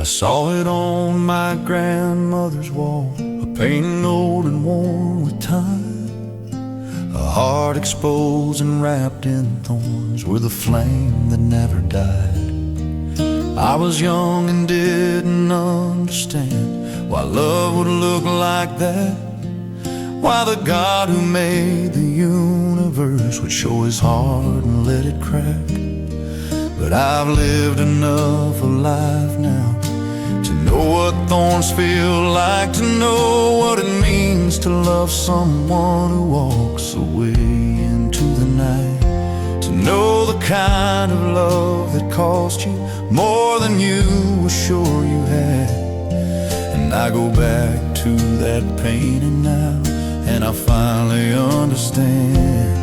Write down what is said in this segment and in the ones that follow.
I saw it on my grandmother's wall, a painting old and worn with time. A heart exposed and wrapped in thorns were the flame that never died. I was young and didn't understand why love would look like that, why the God who made the universe would show his heart and let it crack. But I've lived enough of life now to know what thorns feel like, to know what it means to love someone who walks away into the night, to know the kind of love that cost you more than you were sure you had. And I go back to that painting now, and I finally understand.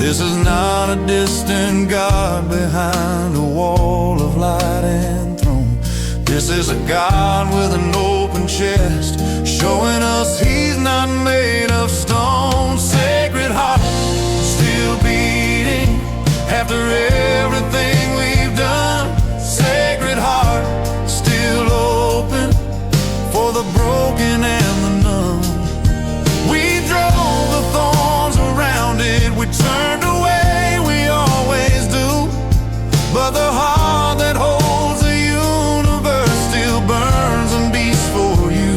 This is not a distant God behind a wall of light and throne. This is a God with an open chest, showing us he's not made of stone. Sacred heart, still beating after everything we've done. Sacred heart, still open for the broken and the numb. We drove the thorns around it, we turned away, we always do. But the heart that holds the universe still burns and beats for you.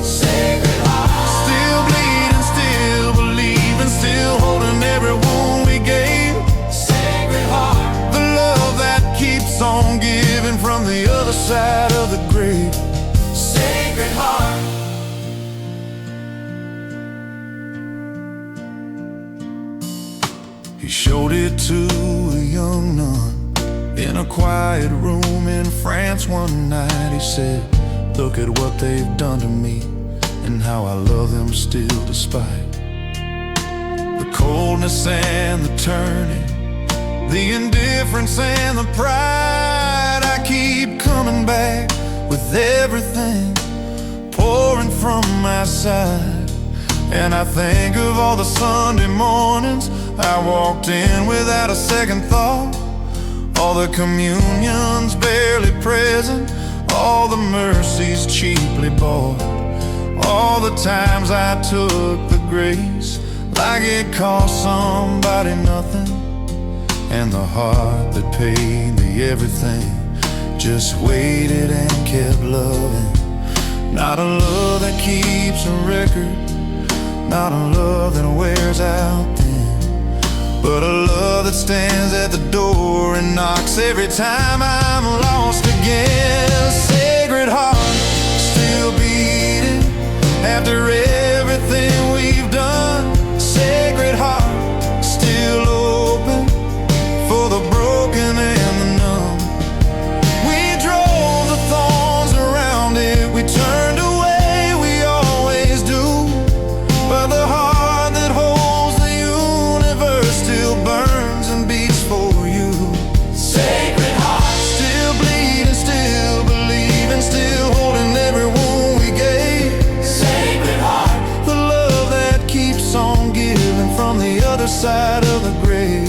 Sacred heart, still bleeding, still believing, still holding every wound we gave. Sacred heart, the love that keeps on giving from the other side of the grave. Sacred heart. He showed it to a young nun in a quiet room in France one night. He said, look at what they've done to me, and how I love them still despite the coldness and the turning, the indifference and the pride. I keep coming back with everything pouring from my side. And I think of all the Sunday mornings I walked in without a second thought, all the communions barely present, all the mercies cheaply bought, all the times I took the grace like it cost somebody nothing, and the heart that paid the everything just waited and kept loving. Not a love that keeps a record, not a love that wears out thin, but a love that stands at the door and knocks every time I'm lost again. Sacred heart, still beating after everything we've done. Sacred heart, still open for the broken and the numb. We drove the thorns around it, we turned away, we always do. But the heart that holds the universe still burns and beats for you. Sacred heart, still bleeding, still believing, still holding every wound we gave. Sacred heart, the love that keeps on giving from the other side of the grave.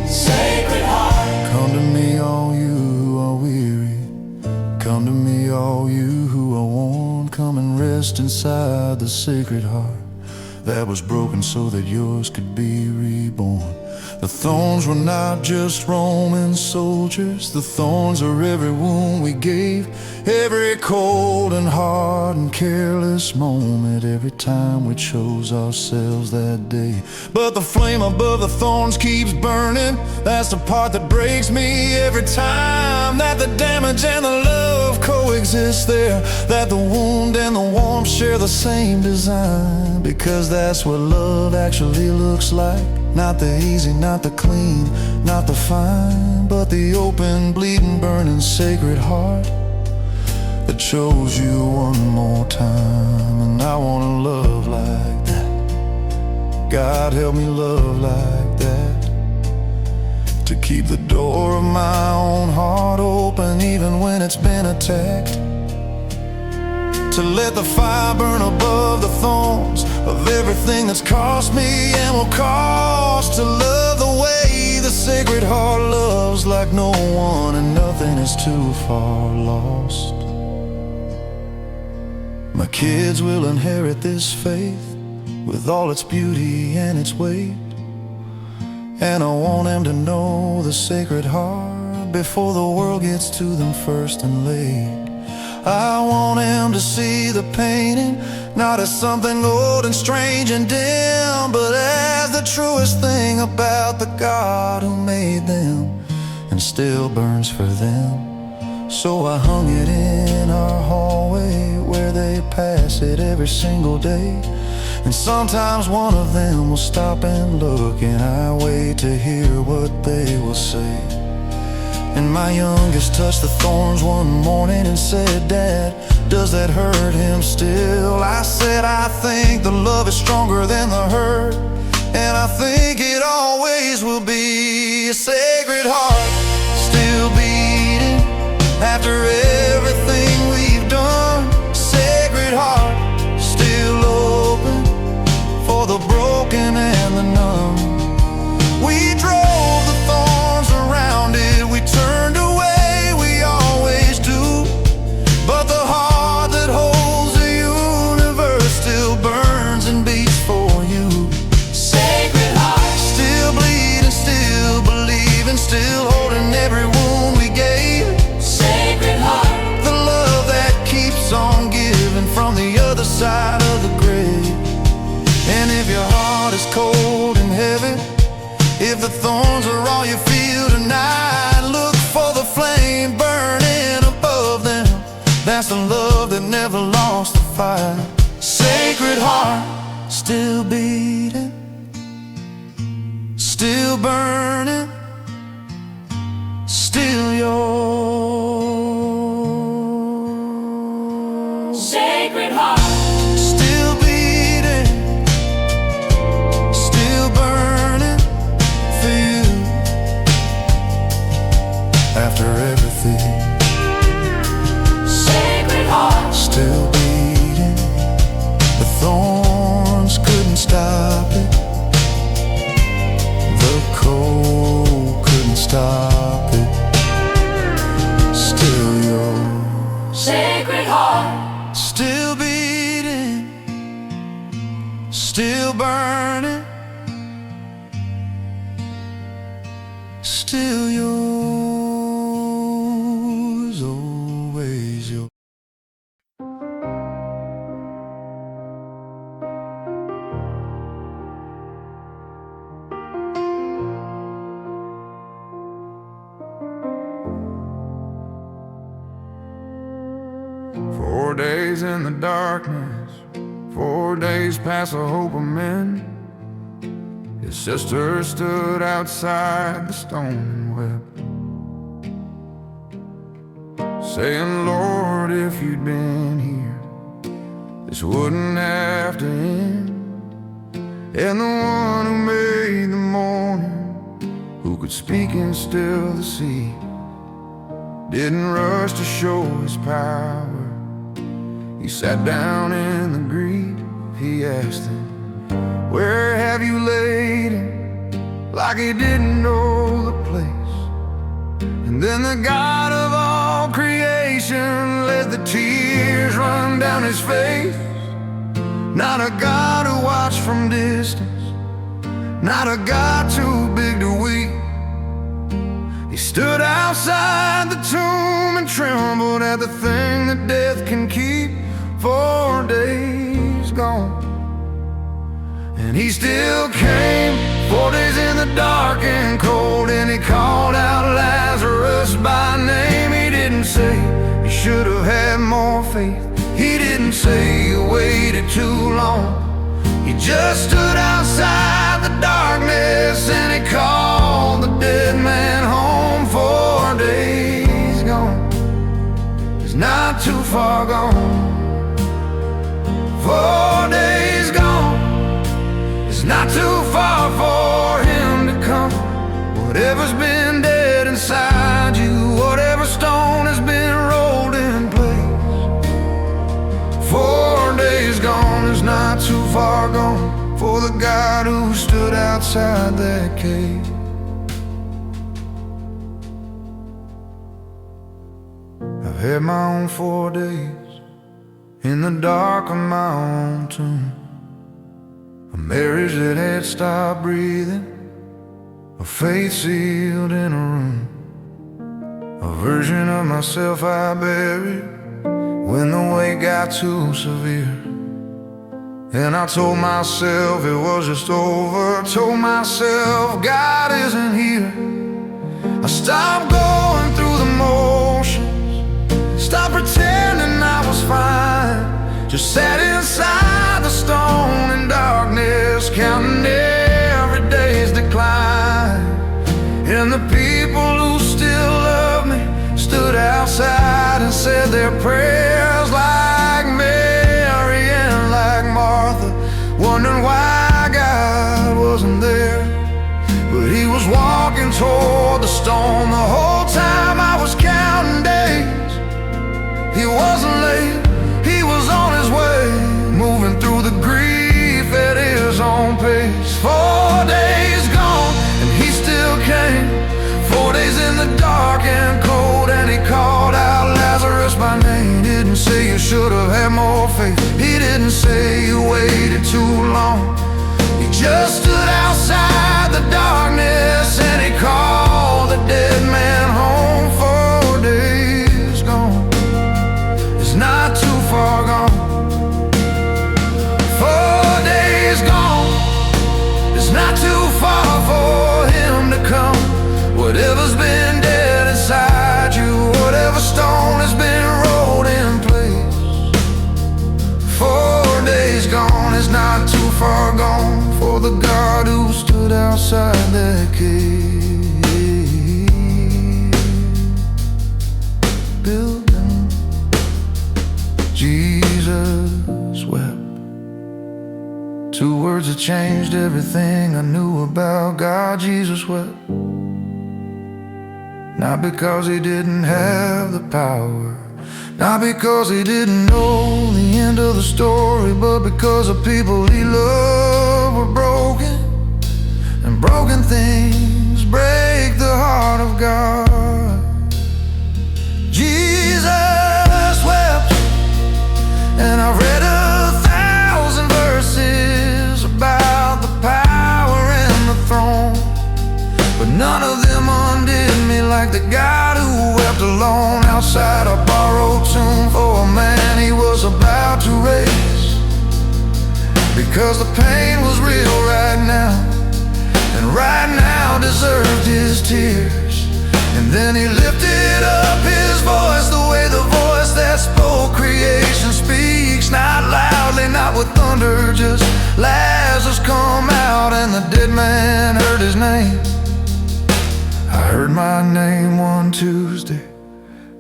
Sacred heart, come to me all you who are weary, come to me all you who are worn. Come and rest inside the sacred heart that was broken so that yours could be reborn. The thorns were not just Roman soldiers, the thorns are every wound we gave, every cold and hard and careless moment, every time we chose ourselves that day. But the flame above the thorns keeps burning, that's the part that breaks me every time that the damage and the love coexist there, that the wound and the warmth share the same design. Because that's what love actually looks like. Not the easy, not the clean, not the fine, but the open, bleeding, burning, sacred heart that chose you one more time. And I wanna love like that. God help me love like that, to keep the door of my own heart open even when it's been attacked, to let the fire burn above the thorns of everything that's cost me and will cost, to love the way the sacred heart loves like no one, and nothing is too far lost. kids will inherit this faith with all its beauty and its weight. And I want them to know the Sacred Heart before the world gets to them first and late. I want them to see the painting not as something old and strange and dim, but as the truest thing about the God who made them and still burns for them. So I hung it in our hallway where they pass it every single day. And sometimes one of them will stop and look, and I wait to hear what they will say. And my youngest touched the thorns one morning and said, "Dad, does that hurt him still?" I said, "I think the love is stronger than the hurt, and I think it always will be a Sacred Heart still beating after everything we've done. Sacred Heart still open for the broken and the numb. We drove the thorns around it, we turned away, we always do, but the heart that holds the universe still burns and beats for you. Sacred Heart still bleeding, still believing, still holding every wound we gave. Sacred Heart, the love that keeps on giving from the other side of the grave. And if your heart is cold and heavy, if the thorns are all you feel tonight, look for the flame burning above them. That's the love that never lost the fight. Sacred Heart still beating, still burning, still yours. Sacred Heart Still beating, still burning for you. After everything, Sacred Heart still beating. The thorns couldn't stop it, the cold couldn't stop it. Still yours. Sacred Heart Still beating, still burning, still yours, always yours. Four days in the darkness, 4 days past the hope of men. His sister stood outside the stone and wept, saying, "Lord, if you'd been here, this wouldn't have to end." And the one who made the morning, who could speak and still the sea, didn't rush to show his power. He sat down in the grief. He asked him, "Where have you laid him?" Like he didn't know the place. And then the God of all creation let the tears run down his face. Not a God who watched from distance, not a God too big to weep. He stood outside the tomb and trembled at the thing that death can keep. 4 days gone, and he still came. 4 days in the dark and cold, and he called out Lazarus by name. He didn't say you should have had more faith. He didn't say you waited too long. He just stood outside the darkness and he called the dead man home. 4 days gone, he's not too far gone. 4 days gone, it's not too far for him to come. Whatever's been dead inside you, whatever stone has been rolled in place, 4 days gone is not too far gone for the God who stood outside that cave. I've had my own 4 days, in the dark of my own tomb. A marriage that had stopped breathing, a faith sealed in a room. A version of myself I buried when the weight got too severe. And I told myself it was just over. Told myself God isn't here. I stopped going through the motions, stopped pretending I was fine. Just sat inside the stone in darkness, counting every day's decline. And the people who still love me stood outside and said their prayers, like Mary and like Martha, wondering why God wasn't there. But he was walking toward the stone the whole time I was counting days. He wasn't late, he was on his way, moving through the grief at his own pace. 4 days gone and he still came. 4 days in the dark and cold, and he called out Lazarus by name. He didn't say you should have had more faith. He didn't say you waited too long. He just stood outside the darkness and he called the dead man home. 4 days gone, it's not too far gone. 4 days gone, it's not too far for him to come. Whatever's been dead inside you, whatever stone has been rolled in place, 4 days gone is not too far gone for the God who stood outside that cave building. Jesus wept. 2 words that changed everything I knew about God. Jesus wept. Not because he didn't have the power, not because he didn't know the end of the story, but because the people he loved were broken, and broken things break the heart of God. Jesus wept, and I read 1,000 verses about the power and the throne, but none of them undid me like the God who wept alone outside a borrowed tomb for a man he was about to raise. Because the pain was real right now, and right now deserved his tears. And then he lifted up his voice, the way the voice that spoke creation speaks, not loudly, not with thunder, just Lazarus come out. And the dead man heard his name. I heard my name one Tuesday,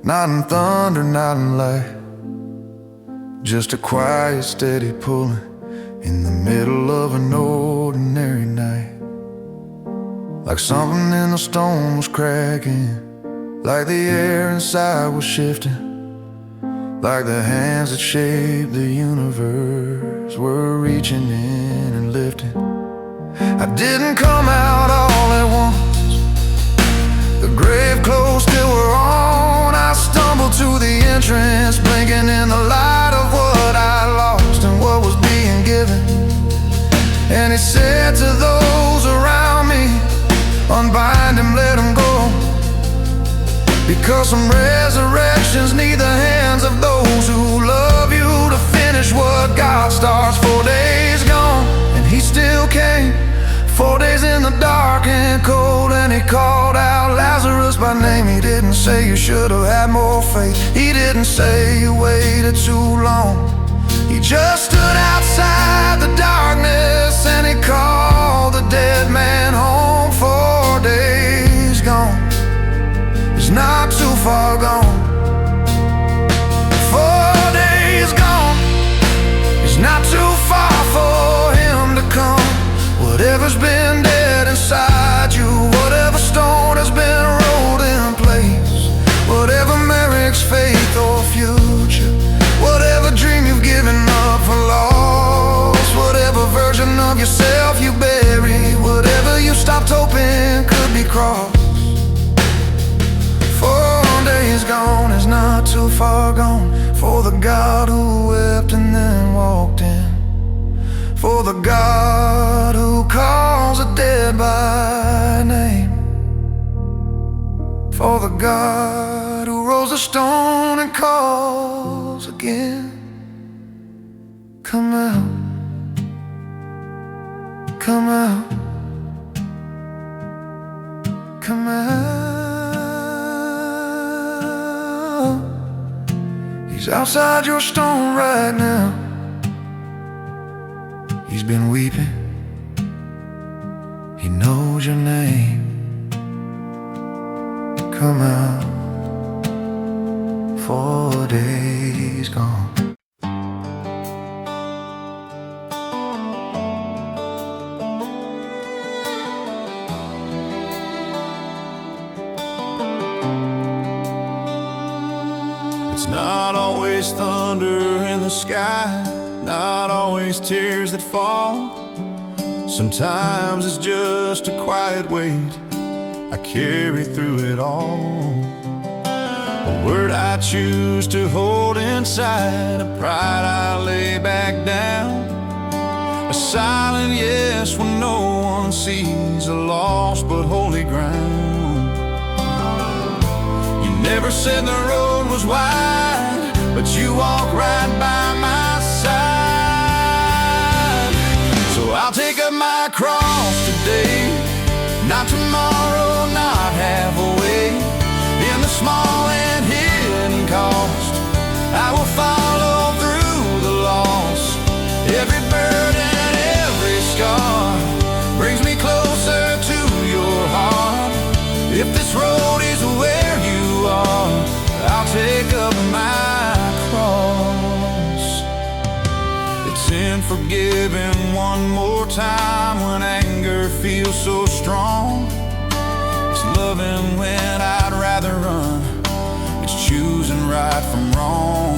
not in thunder, not in light, just a quiet, steady pulling in the middle of an ordinary night. Like something in the stone was cracking, like the air inside was shifting, like the hands that shaped the universe were reaching in and lifting. I didn't come out all at once. The grave clothes still were on. I stumbled to the entrance, blinking in the light of what I lost and what was being given. And he said to those around me, unbind him, let him go, because some resurrections need the hands of those who love you to finish what God starts. 4 days gone and he still came. 4 days in the dark and cold, and he called out Lazarus by name. He didn't say you should have had more faith. He didn't say you waited too long. He just stood outside the darkness and he called the dead man home. 4 days gone, it's not too far gone. 4 days gone, it's not too far for him to come. Whatever's been dead inside you, whatever stone has been rolled in place, whatever merits faith or future, whatever dream you've given up for lost, whatever version of yourself you bury, whatever you stopped hoping could be crossed. 4 days gone is not too far gone for the God who wept for the God who calls the dead by name, for the God who rolls a stone and calls again. Come out, come out, come out. He's outside your stone right now. He's been weeping, he knows your name. Come out, for the day's gone. It's not always thunder in the sky, not always tears that fall. Sometimes it's just a quiet weight I carry through it all. A word I choose to hold inside, a pride I lay back down, a silent yes when no one sees, a lost but holy ground. You never said the road was wide, but you walk right by my side. So I'll take up my cross today, not tomorrow, not halfway. In the small and hidden cost, I will follow through the loss. Every burden, every scar brings me closer to your heart. If this road is where you are, I'll take up my cross. It's in forgiving one more time when anger feels so strong. It's loving when I'd rather run. It's choosing right from wrong.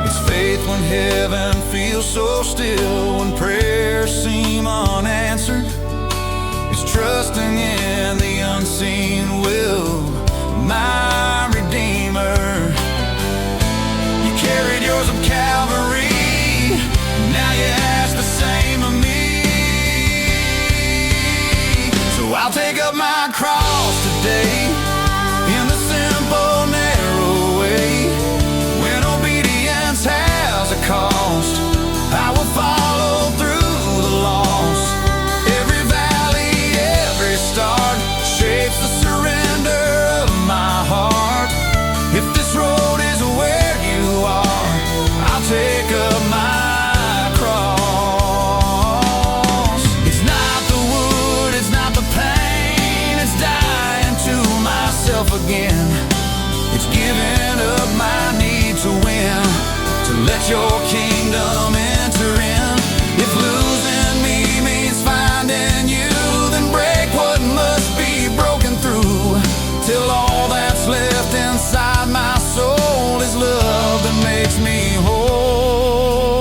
It's faith when heaven feels so still, when prayers seem unanswered. It's trusting in the unseen will of my Redeemer. You carried yours of Calvary, now you ask the same of me. So I'll take up my cross today, in the simple, narrow way. When obedience has a cost, I will follow through the loss. Every valley, every start shapes the surrender of my heart. If this road is where you are, I'll take up my cross. It's not the wood, it's not the pain, it's dying to myself again. It's giving up my need to win, to let your kingdom enter in. If losing me means finding you, then break what must be broken through, till all that's left inside my soul is love that makes me whole.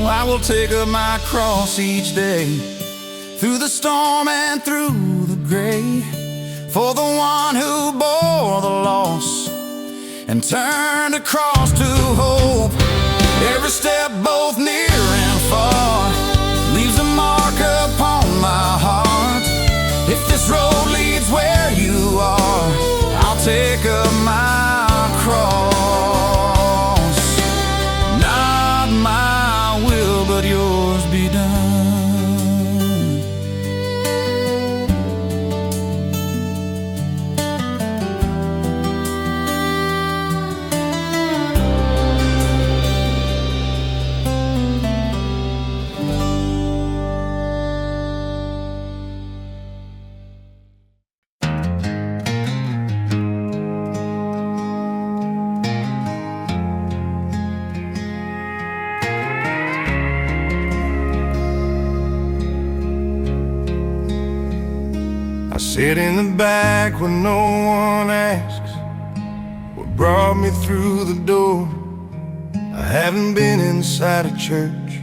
I will take up my cross each day, through the storm and through the gray, for the one who bore the loss and turned across to hope. Every step, both near and far, leaves a mark upon my heart. If this road leads where you are, I'll take up my cross. Not my will, but yours be done. I sit in the back when no one asks what brought me through the door. I haven't been inside a church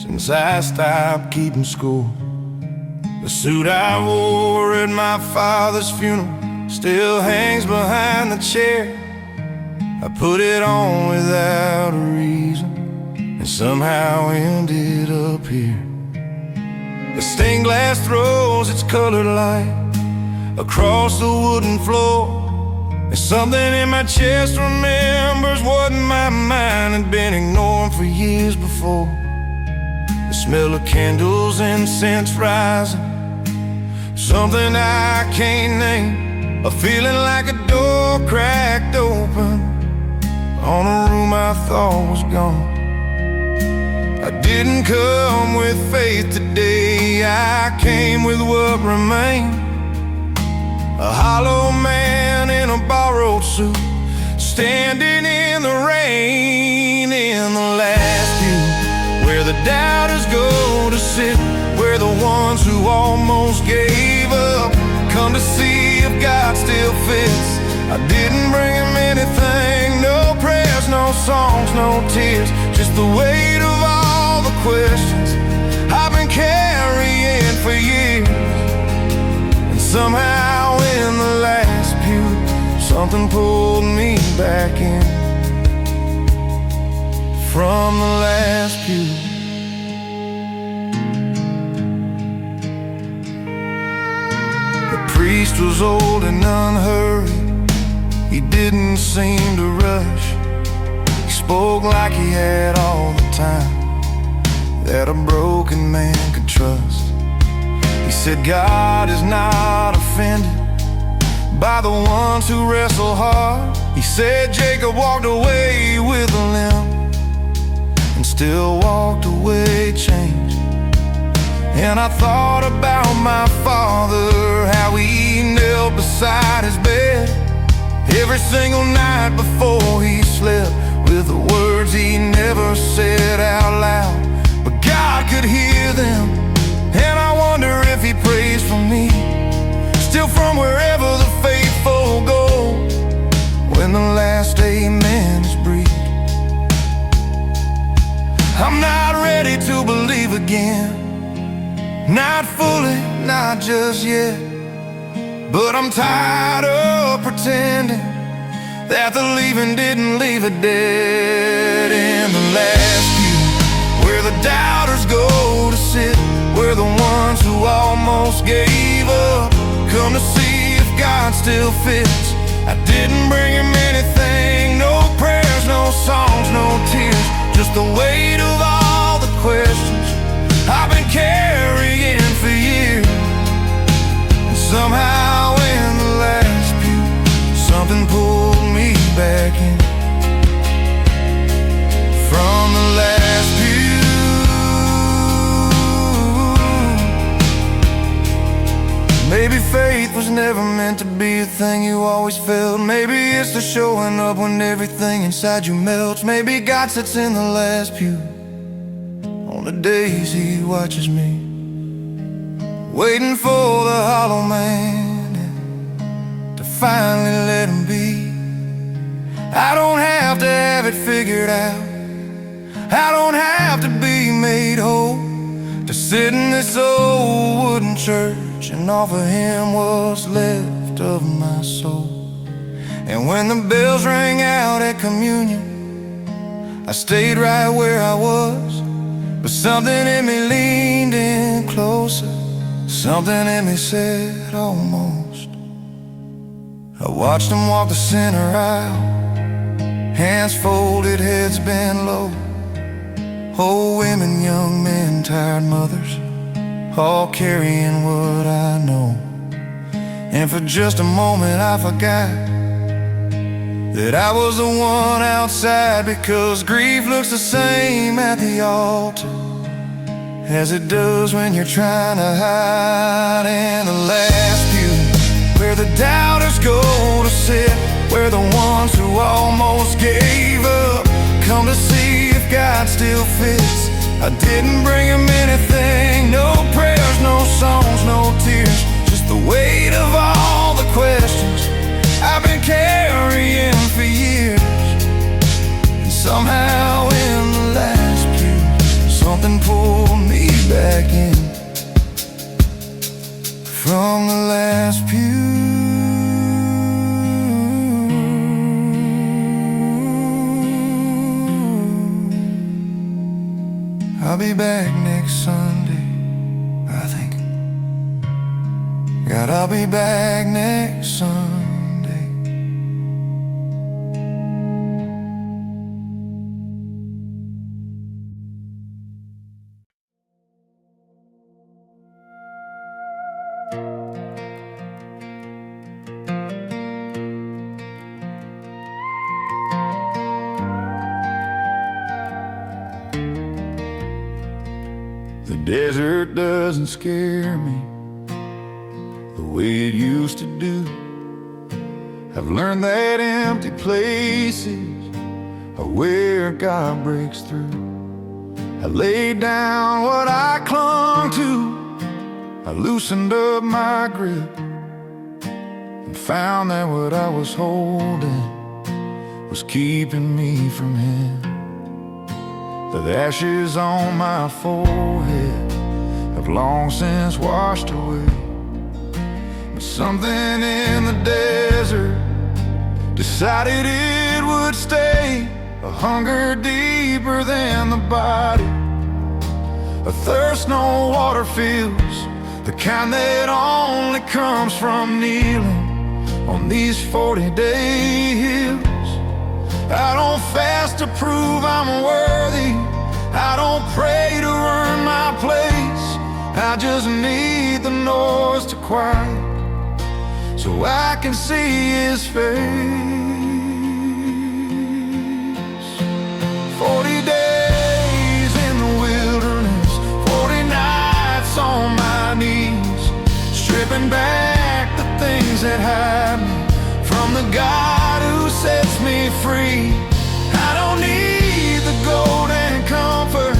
since I stopped keeping score. The suit I wore at my father's funeral still hangs behind the chair. I put it on without a reason, and and somehow ended up here. The stained glass throws its colored light across the wooden floor. There's something in my chest remembers what my mind had been ignoring for years before. The smell of candles, incense rising, something I can't name, a feeling like a door cracked open on a room I thought was gone. I didn't come with faith today, I came with what remained. A hollow man in a borrowed suit, standing in the rain. In the last pew, where the doubters go to sit, where the ones who almost gave up come to see if God still fits. I didn't bring him anything, no prayers, no songs, no tears, just the weight of all the questions I've been carrying for years. And somehow in the last pew, something pulled me back in from the last pew. The priest was old and unhurried, he didn't seem to rush. He spoke like he had all the time that a broken man could trust. He said God is not offended by the ones who wrestle hard. He said Jacob walked away with a limp and still walked away changed. And I thought about my father, how he knelt beside his bed every single night before he slept, with the words he never said out loud, but God could hear them. And I wonder if he prays for me, still from wherever the faithful go, when the last amen is breathed. I'm not ready to believe again, not fully, not just yet, but I'm tired of pretending that the leaving didn't leave a dead. In the last pew, where the doubters go to sit, where the ones who almost gave up come to see if God still fits. I didn't bring him anything, no prayers, no songs, no tears, just the weight of all the questions I've been carrying for years. And somehow in the last pew, something pulled me back in from the last pew. Maybe faith was never meant to be a thing you always felt. Maybe it's the showing up when everything inside you melts. Maybe God sits in the last pew on the days he watches me, waiting for the hollow man to finally let him be. I don't have to have it figured out, I don't have to be made whole, to sit in this old wooden church and offer him what's left of my soul. And when the bells rang out at communion, I stayed right where I was, but something in me leaned in closer, something in me said almost. I watched him walk the center aisle, hands folded, heads bent low. Old women, young men, tired mothers, all carrying what I know. And for just a moment I forgot that I was the one outside, because grief looks the same at the altar as it does when you're trying to hide. In the last pew, where the doubters go to sit, where the ones who almost gave up come to see if God still fits. I didn't bring him anything, no prayers, no songs, no tears, just the weight of all the questions I've been carrying for years. And somehow in the last pew, something pulled me back in from the last pew. I'll be back next Sunday, I think. God, I'll be back next Sunday. The desert doesn't scare me the way it used to do. I've learned that empty places are where God breaks through. I laid down what I clung to, I loosened up my grip, and found that what I was holding was keeping me from Him. The ashes on my forehead have long since washed away, but something in the desert decided it would stay. A hunger deeper than the body, a thirst no water feels, the kind that only comes from kneeling on these 40-day hills. I don't fast to prove I'm worthy, I don't pray to earn my place. I just need the noise to quiet so I can see His face. 40 days in the wilderness, 40 nights on my knees, stripping back the things that hide me from the God who sets me free. I don't need the gold and comfort,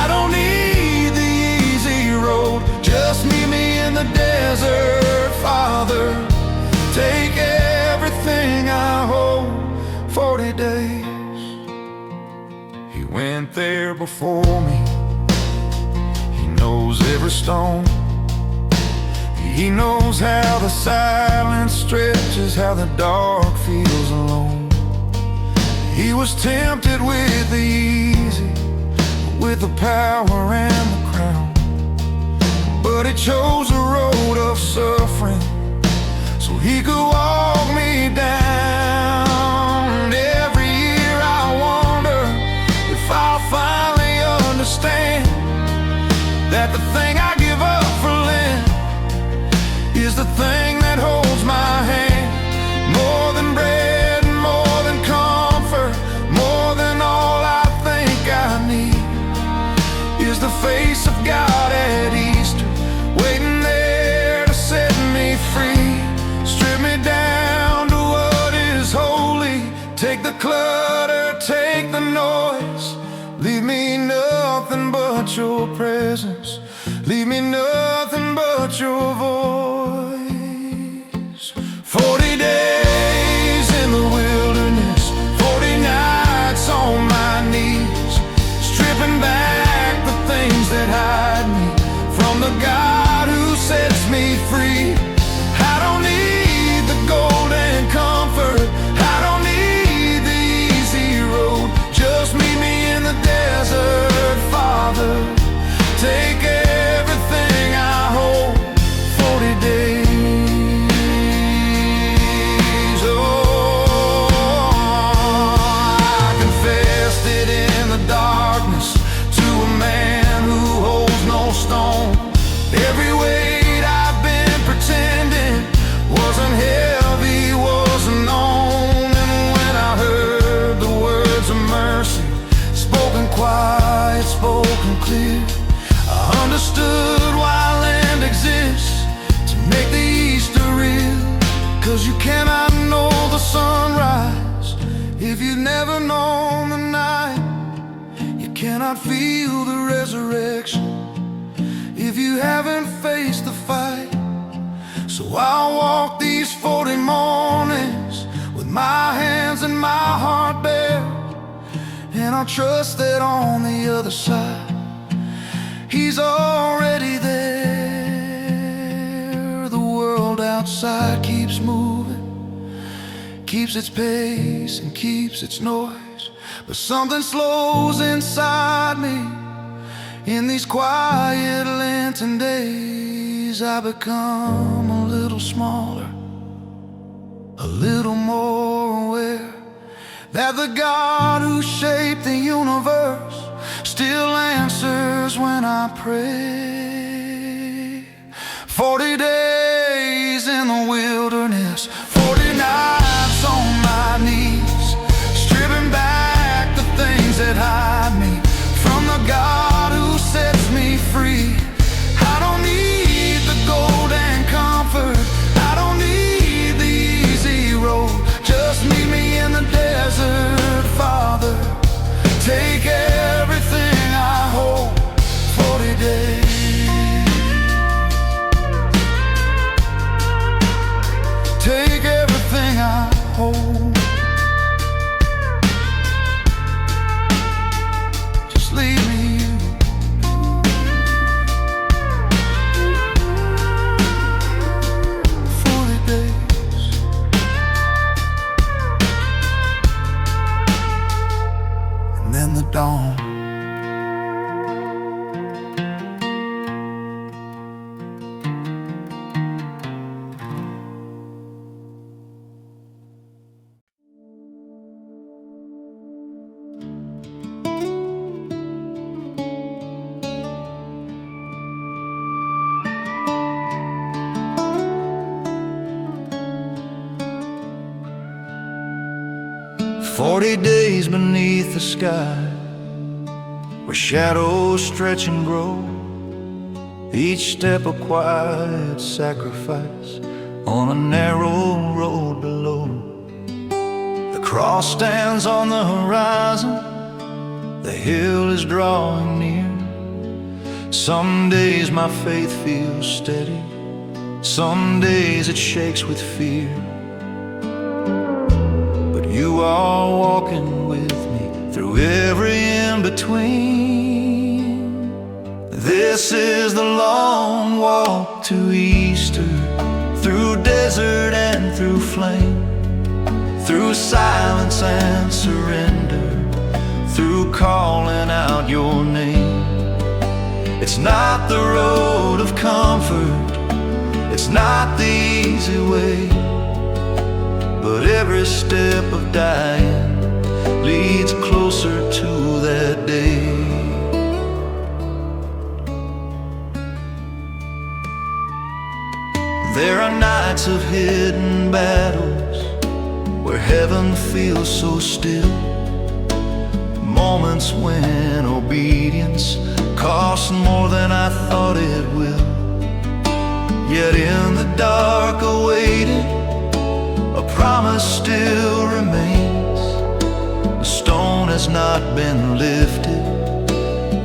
I don't need the easy road. Just meet me in the desert, Father. Take everything I hold. 40 days. He went there before me. He knows every stone. He knows how the silence stretches, how the dark feels alone. He was tempted with the easy, with the power and the crown, but He chose a road of suffering so He could walk me down. Every year I wonder if I'll finally understand that the thing I give up for Lent is the thing that holds my hand. More than bread, more than comfort, more than all I think I need is the face of God at Easter, waiting there to set me free. Strip me down to what is holy. Take the clutter, take the noise. Leave me nothing but Your presence. Leave me nothing but Your voice. 40 days in the wilderness, 40 nights on my knees, stripping back the things that hide me from the God who sets me free. I don't need the gold and comfort, I don't need the easy road. Just meet me in the desert, Father. Take everything I hold. 40 days. Every weight I've been pretending wasn't heavy, wasn't known. And when I heard the words of mercy, spoken quiet, spoken clear, I understood why land exists, to make the Easter real. 'Cause you cannot know the sunrise if you've never known the night. You cannot feel the resurrection if you haven't faced the fight. So I'll walk these 40 mornings with my hands and my heart bare, and I'll trust that on the other side He's already there. The world outside keeps moving, keeps its pace and keeps its noise, but something slows inside me. In these quiet Lenten days, I become a little smaller, a little more aware that the God who shaped the universe still answers when I pray. 40 days in the wilderness, 40 nights on my knees, stripping back the things that hide me from the God who sets me free. I don't need the gold and comfort, I don't need the easy road. Just meet me in the desert, Father. Take everything I hold. 40 days. Take everything I hold. Just leave me you. 40 days. And then the dawn. 40 days beneath the sky, where shadows stretch and grow, each step a quiet sacrifice on a narrow road below. The cross stands on the horizon, the hill is drawing near. Some days my faith feels steady, some days it shakes with fear. You are walking with me through every in-between. This is the long walk to Easter, through desert and through flame, through silence and surrender, through calling out your name. It's not the road of comfort, it's not the easy way, but every step of dying leads closer to that day. There are nights of hidden battles where heaven feels so still, moments when obedience costs more than I thought it will. Yet in the dark awaiting, a promise still remains. The stone has not been lifted,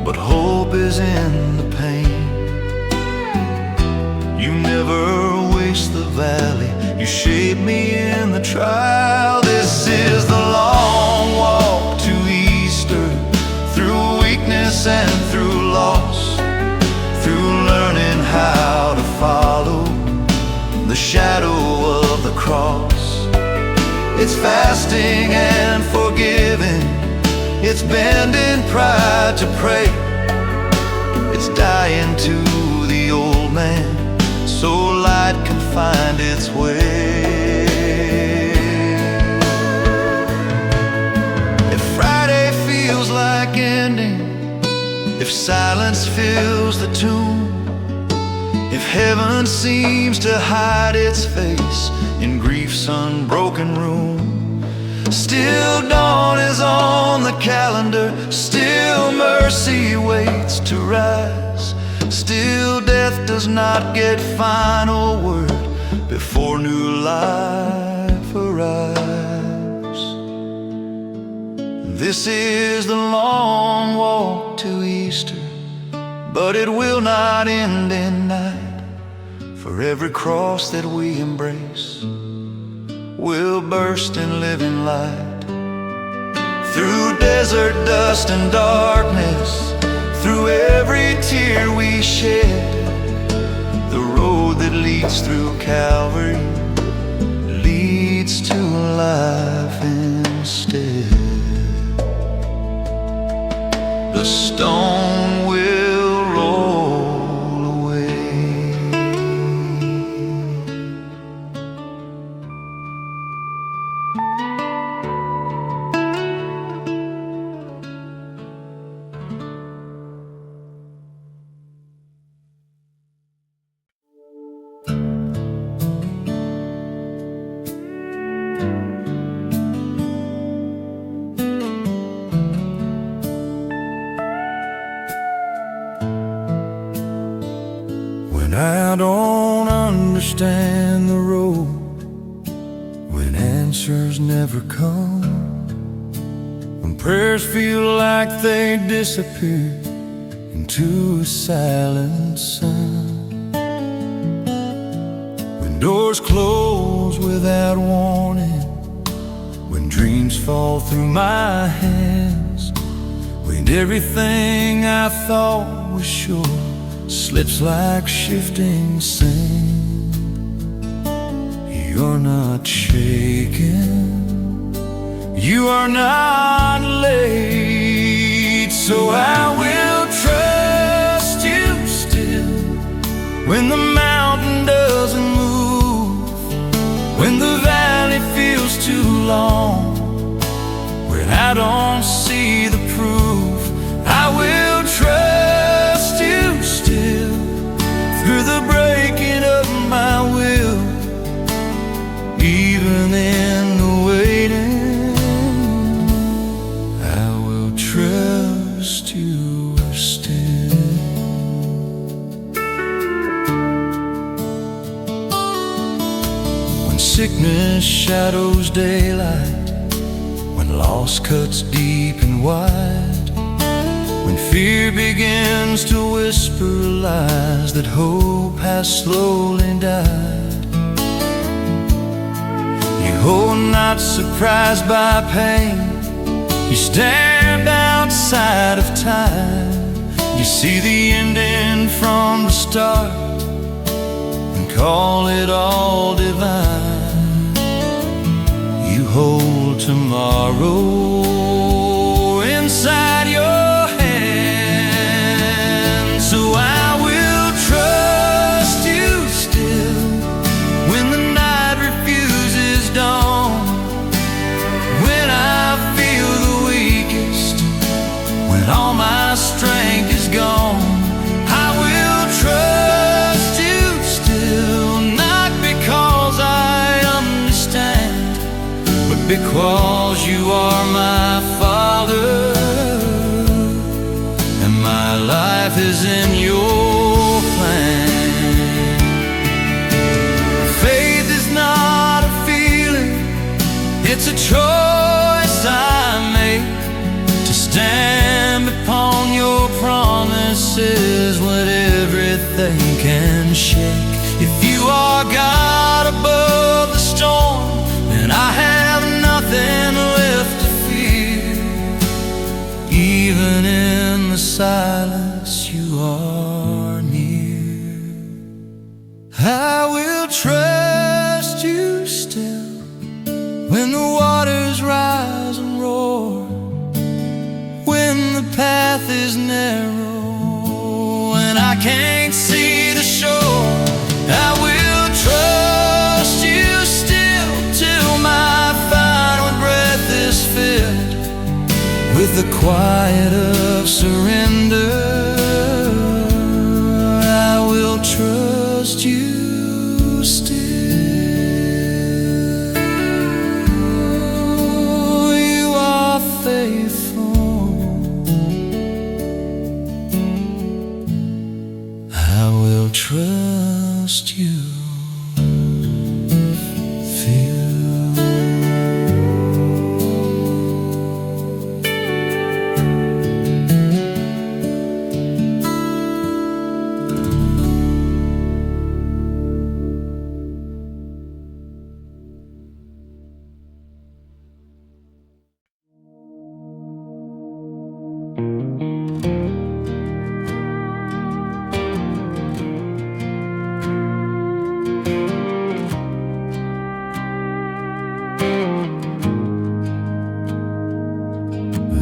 but hope is in the pain. You never waste the valley, you shape me in the trial. This is the long walk to Easter, through weakness and through loss, through learning how to follow the shadow of the cross. It's fasting and forgiving, it's bending pride to pray, it's dying to the old man so light can find its way. If Friday feels like ending, if silence fills the tomb, if heaven seems to hide its face in grief's unbroken room, still dawn is on the calendar, still mercy waits to rise, still death does not get final word before new life arrives. This is the long walk to Easter, but it will not end in night. For every cross that we embrace will burst in living light. Through desert dust and darkness, through every tear we shed, the road that leads through Calvary leads to life instead. The stone will when I don't understand the road, when answers never come, when prayers feel like they disappear into a silent sun, when doors close without warning, when dreams fall through my hands, when everything I thought was sure slips like shifting sand. You're not shaken, you are not late, so I will trust you still when the mountain doesn't move, when the valley feels too long, when I don't see the proof. I will trust you still through the breaking of my will, even in the waiting. I will trust you still. When sickness shadows daylight, when loss cuts deep and wide, when fear begins to whisper lies that hope has slowly died, you hold not surprised by pain, you stand outside of time, you see the ending from the start and call it all divine. You hold tomorrow inside your hand, so I will trust you still when the night refuses dawn, when I feel the weakest, when all my strength is gone. I will trust you still, not because I understand, but because you are my Father, and my life is in your plan. Faith is not a feeling, it's a choice I make, to stand upon your promises when everything can shake. If you are God above the storm, then I have nothing left to fear. Even in the silence, you are near. I will trust you still when the waters rise and roar, when the path is narrow and I can't see the shore. I will trust you still till my final breath is filled with the quiet of surrender. I will trust you still. You are faithful. I will trust you.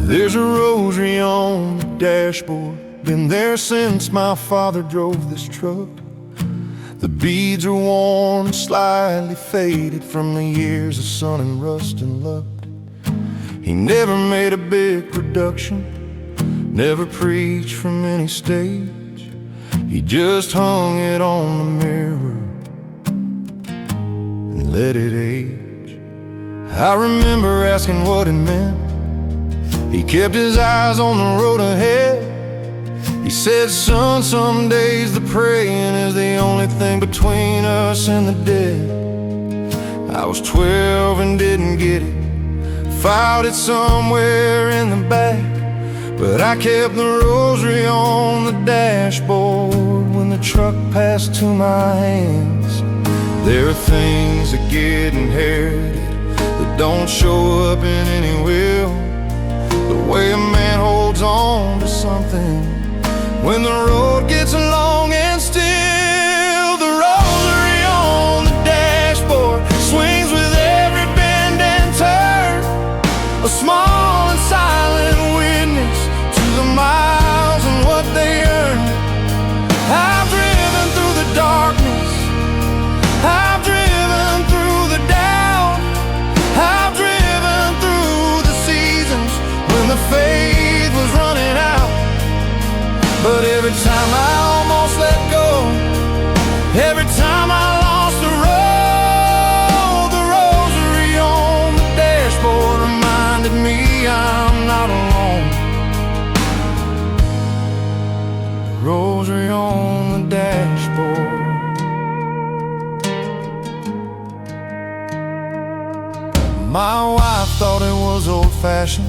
There's a rosary on the dashboard, been there since my father drove this truck. The beads are worn and slightly faded from the years of sun and rust and luck. He never made a big production, never preached from any stage. He just hung it on the mirror and let it age. I remember asking what it meant. He kept his eyes on the road ahead, He said, son, some days the praying is the only thing between us and the dead. I was 12 and didn't get it, filed it somewhere in the back, but I kept the rosary on the dashboard when the truck passed to my hands. There are things that get inherited that don't show up in any will. The way a man holds on to something when the road gets long and still. The rosary on the dashboard swings with every bend and turn, a small and silent witness to the miles and what they earn. I've driven through the darkness, I've driven through the doubt, I've driven through the seasons when the faith was running out. But every time I almost let go, every time I lost the road, the rosary on the dashboard reminded me I'm not alone. The rosary on the dashboard. My wife thought it was old-fashioned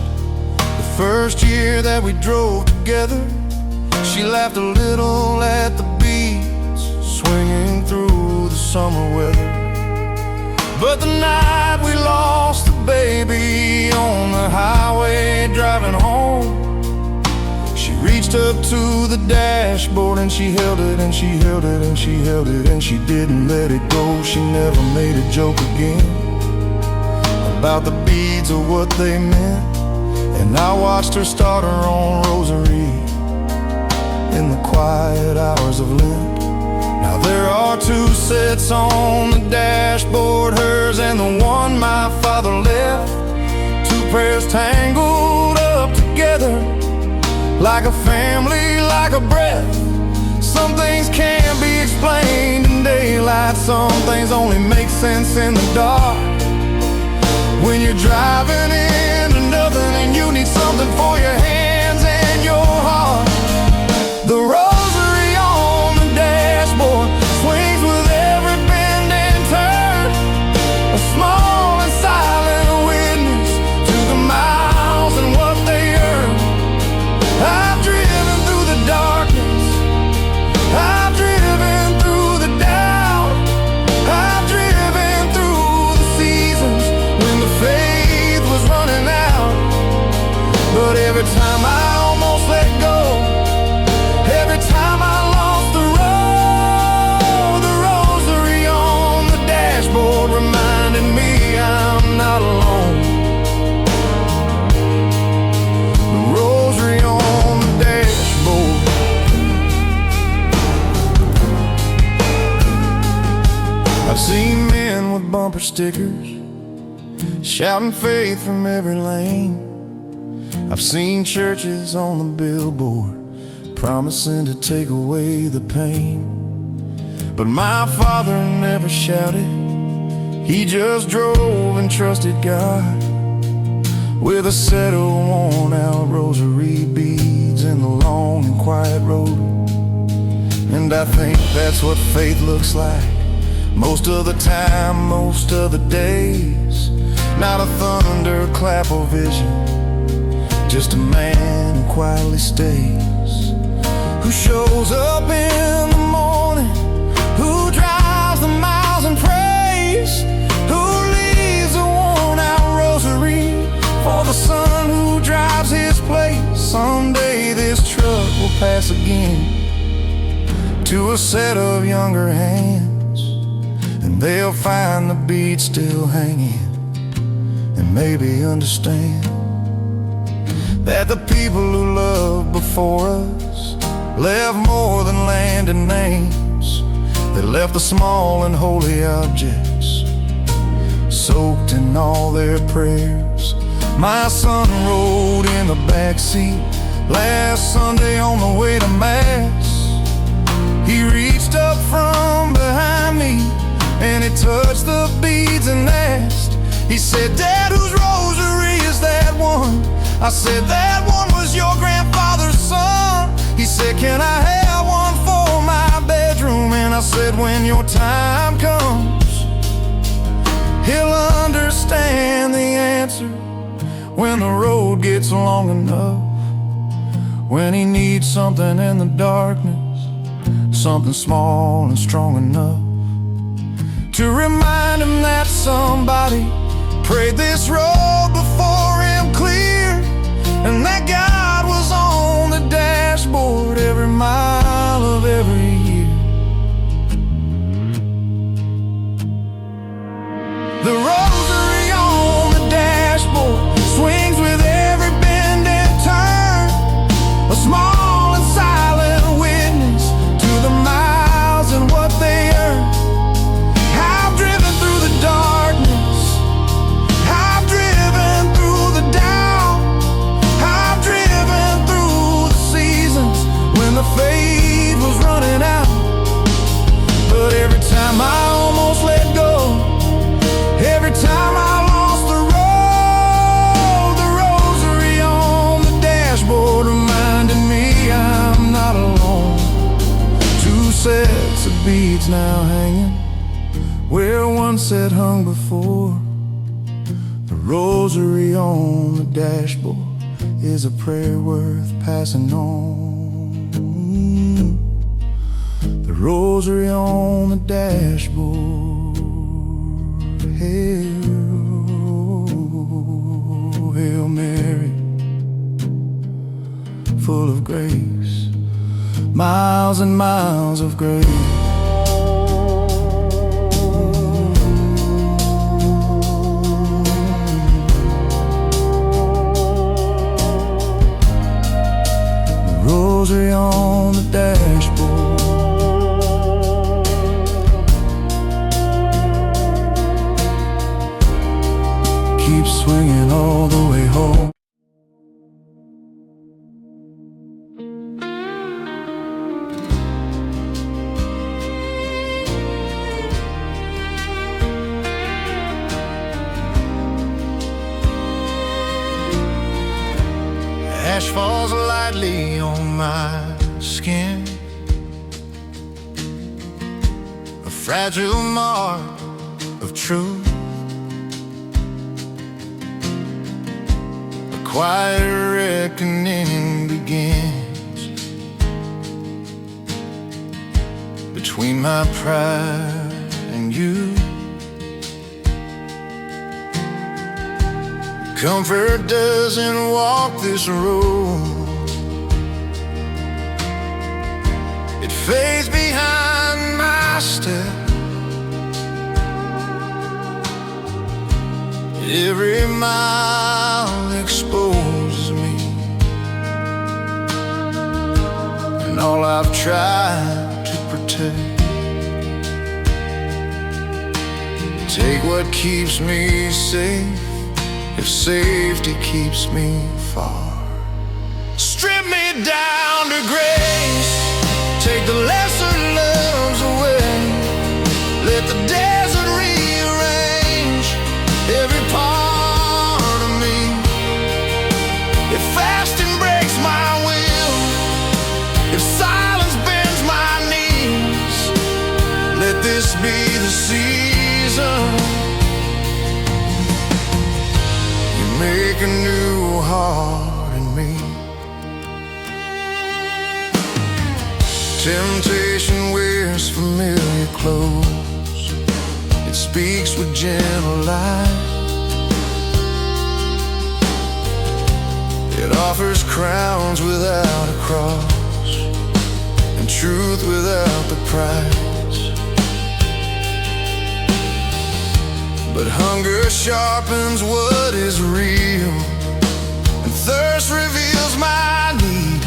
the first year that we drove together. She laughed a little at the beats swinging through the summer weather. But the night we lost the baby on the highway driving home, she reached up to the dashboard and she held it and she held it and she held it and she didn't let it go. She never made a joke again about the beads or what they meant. And I watched her start her own rosary in the quiet hours of Lent. Now there are two sets on the dashboard, hers and the one my father left. Two prayers tangled up together, like a family, like a breath. Some things can't be explained in daylight, some things only make sense in the dark. When you're driving into nothing and you need something for your hands and your heart, the rosary on the dashboard swings with every bend and turn, a small and silent witness to the miles and what they earn. I've driven through the darkness, I've driven through the doubt, I've driven through the seasons when the faith was running out. But every time I almost let go, every time I lost the road, the rosary on the dashboard reminded me I'm not alone. The rosary on the dashboard. I've seen men with bumper stickers shouting faith from every lane. I've seen churches on the billboard promising to take away the pain. But my father never shouted, he just drove and trusted God with a set of worn-out rosary beads in the long and quiet road. And I think that's what faith looks like most of the time, most of the days. Not a thunderclap or vision, just a man who quietly stays, who shows up in the morning, who drives the miles and prays, who leaves a worn-out rosary for the son who drives his place. Someday this truck will pass again to a set of younger hands, and they'll find the bead still hanging and maybe understand that the people who loved before us left more than land and names. They left the small and holy objects soaked in all their prayers. My son rode in the backseat last Sunday on the way to Mass. He reached up from behind me and he touched the beads and asked. He said, "Dad, whose rosary is that one?" I said, "That one was your grandfather's son." He said, "Can said when your time comes, he'll understand the answer when the road gets long enough. When he needs something in the darkness, something small and strong enough to remind him that somebody prayed this road before him clear, and that God was on the dashboard every mile of every year. The rosary on the dashboard swings with every bend and turn, a small and silent witness to the miles and what they earn. I've driven through the darkness, I've driven through the doubt, I've driven through the seasons when the faith was running out. But every time I almost let go, every time I lost the road, the rosary on the dashboard reminded me I'm not alone. 2 sets of beads now hanging where one set hung before. The rosary on the dashboard is a prayer worth passing on. The rosary on the dashboard. Hail, Hail Mary, full of grace, miles and miles of grace. The rosary on the dashboard. Keep swinging all the way home. Ash falls lightly on my skin, a fragile mark of truth. Quiet reckoning begins between my pride and you. Comfort doesn't walk this road, it fades behind my step. Every mile exposes me, and all I've tried to protect. Take what keeps me safe, if safety keeps me far. Strip me down to grace, take the lesser loves away. Let the desert rearrange every part of me. If fasting breaks my will, if silence bends my knees, let this be the season you make a new heart in me. Temptation wears familiar clothes, it speaks with gentle light. It offers crowns without a cross, and truth without the price. But hunger sharpens what is real, and thirst reveals my need.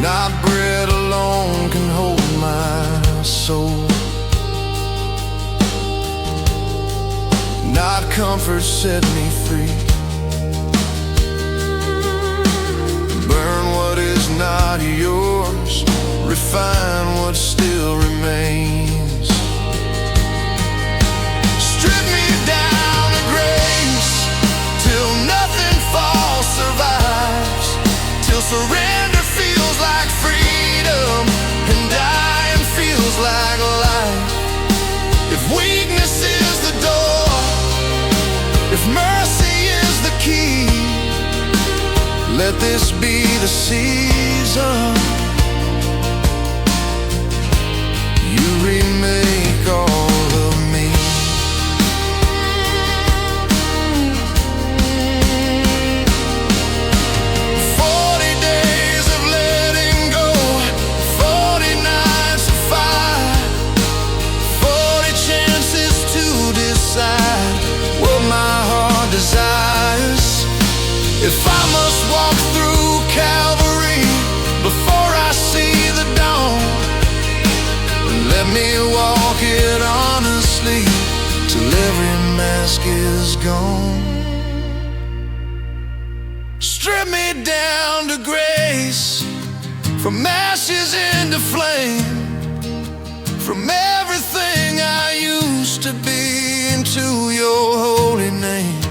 Not bread alone can hold my soul, not comfort set me free. Burn what is not yours, refine what still remains. Strip me down to grace, till nothing false survives, till surrender feels like freedom. Let this be the season you remake all of me. If I must walk through Calvary before I see the dawn, let me walk it honestly till every mask is gone. Strip me down to grace, from ashes into flame, from everything I used to be into your holy name.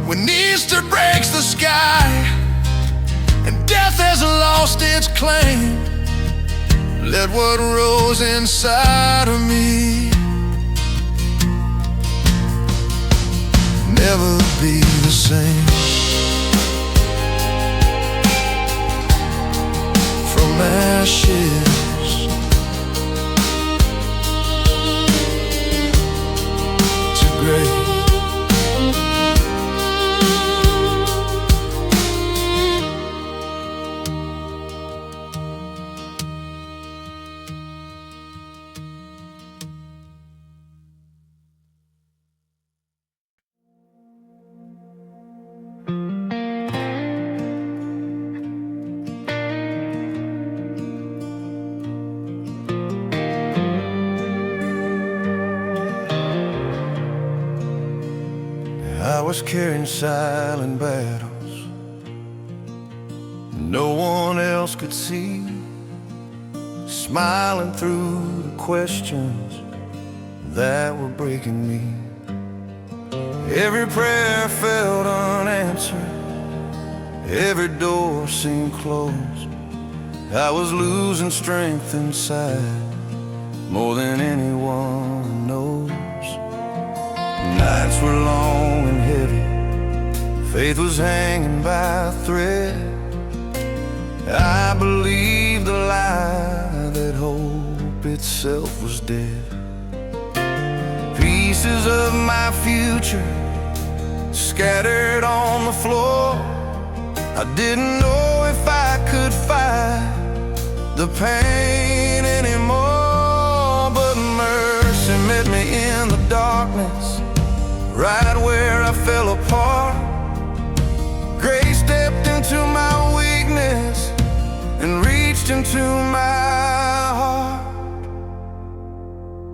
When Easter breaks the sky and death has lost its claim, let what rose inside of me never be the same. From ashes to grace. I was carrying silent battles no one else could see, smiling through the questions that were breaking me. Every prayer felt unanswered, every door seemed closed. I was losing strength inside more than anyone knows. Nights were long and heavy, faith was hanging by a thread. I believed the lie that hope itself was dead. Pieces of my future scattered on the floor. I didn't know if I could fight the pain anymore, but mercy met me in the darkness, right where I fell apart. Grace stepped into my weakness and reached into my heart.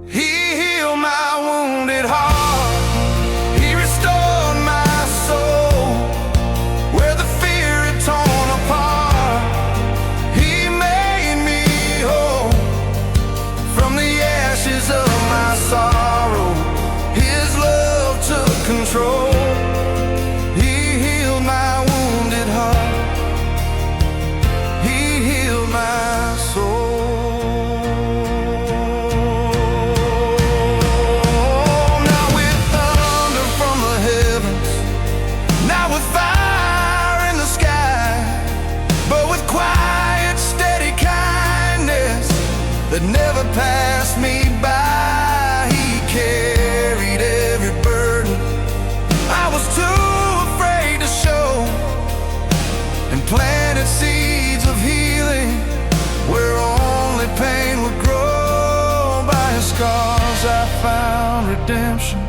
He healed my wounded heart. He restored my soul where the fear had torn apart. He made me whole from the ashes of my sorrow. His love took control. He healed my wounded heart. He healed my soul. Now with thunder from the heavens, now with fire in the sky, but with quiet, steady kindness that never passed me by. He carried every burden I was too afraid to show, and planted seeds of healing where only pain would grow. By his scars I found redemption,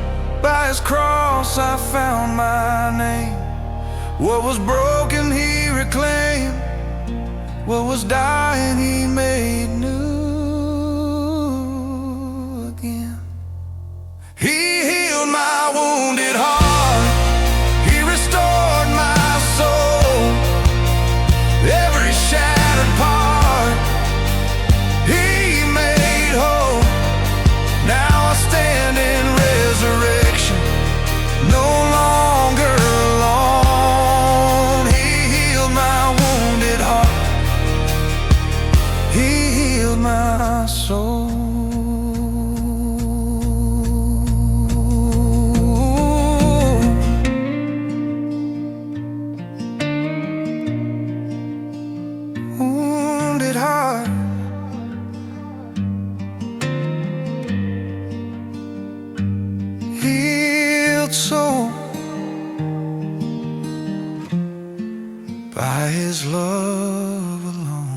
by his cross I found my name. What was broken he reclaimed, what was dying he made new again. He healed my wounded heart. He restored my soul, every shattered part he made whole. Now I stand in resurrection, no longer alone. He healed my wounded heart. He healed by His love alone.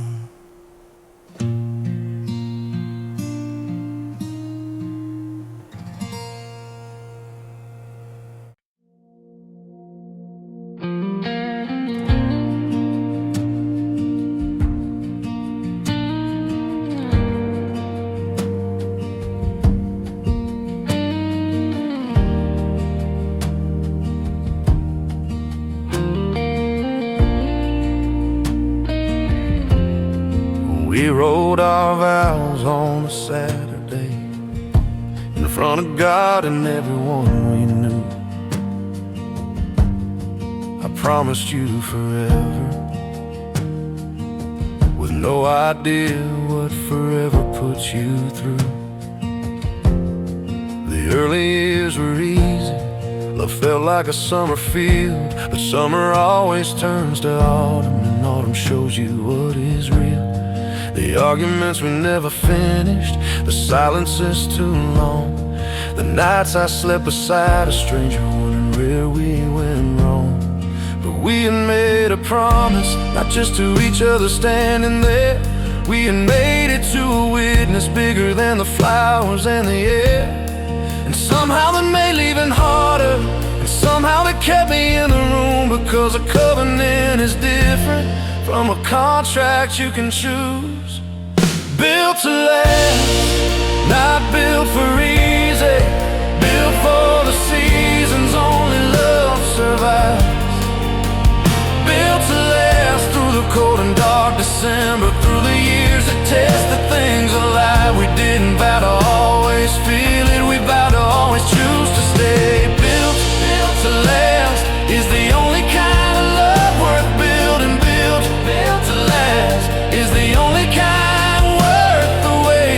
We wrote our vows on a Saturday in front of God and everyone we knew. I promised you forever, with no idea what forever puts you through. The early years were easy, love felt like a summer field, but summer always turns to autumn, and autumn shows you what is real. The arguments we never finished, the silences too long, the nights I slept beside a stranger wondering where we went wrong. But we had made a promise, not just to each other standing there. We had made it to a witness bigger than the flowers and the air. And somehow that made leaving harder, and somehow that kept me in the room, because a covenant is different from a contract you can choose. Built to last, not built for easy, built for the seasons only love survives. Built to last through the cold and dark December, through the years that tested things alive. We didn't vow to always feel it, we vowed to always choose to stay. Built to last is the only kind of love worth building. Built to last is the only kind worth the wait.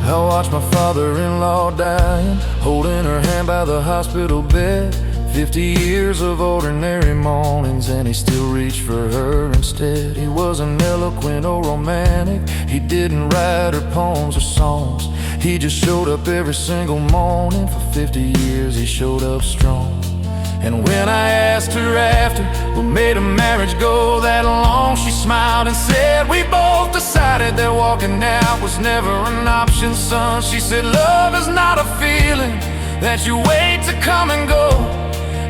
I watched my father-in-law dying, holding her hand by the hospital bed. 50 years of ordinary mornings, and he still reached for her instead. He wasn't eloquent or romantic, he didn't write her poems or songs. He just showed up every single morning. For 50 years he showed up strong. And when I asked her after what made a marriage go that long, she smiled and said, we both decided that walking out was never an option, son. She said, love is not a feeling that you wait to come and go.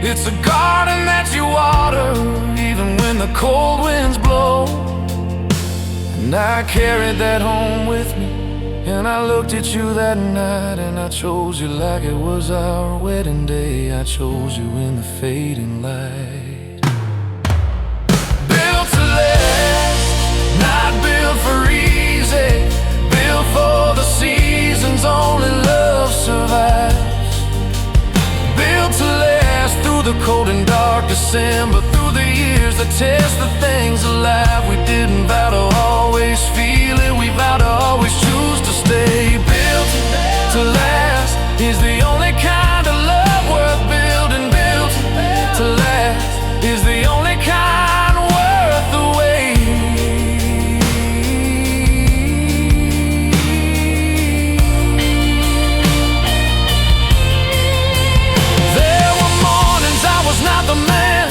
It's a garden that you water even when the cold winds blow. And I carried that home with me, and I looked at you that night, and I chose you like it was our wedding day. I chose you in the fading light. Built to last, not built for easy, built for the seasons only love survives. Built to last through the cold and dark December, through the years that test the things alive. We didn't vow to always feel it, we vowed to always choose to stay. Built to last is the only kind of love worth building. Built to last is the only kind worth the wait. There were mornings I was not the man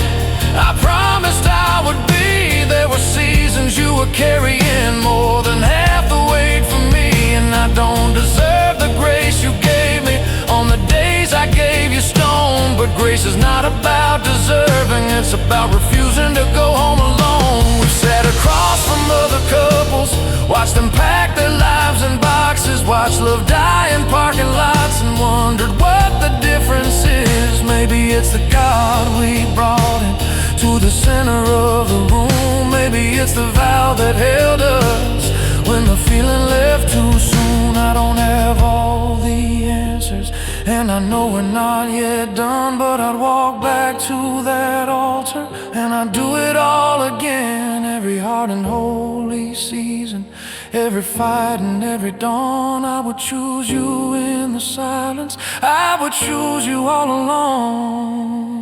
I promised I would be. There were seasons you were carrying more than half the weight for me. And I don't deserve the grace you gave me on the days I gave you stone. But grace is not about deserving, it's about refusing to go home alone. We've sat across from other couples, watched them pack their lives in boxes, watched love die in parking lots, and wondered what the difference is. Maybe it's the God we brought in to the center of the room. Maybe it's the vow that held us when the feeling left too soon. I don't have all the answers, and I know we're not yet done, but I'd walk back to that altar, and I'd do it all again. Every hard and holy season, every fight and every dawn, I would choose you in the silence, I would choose you all along.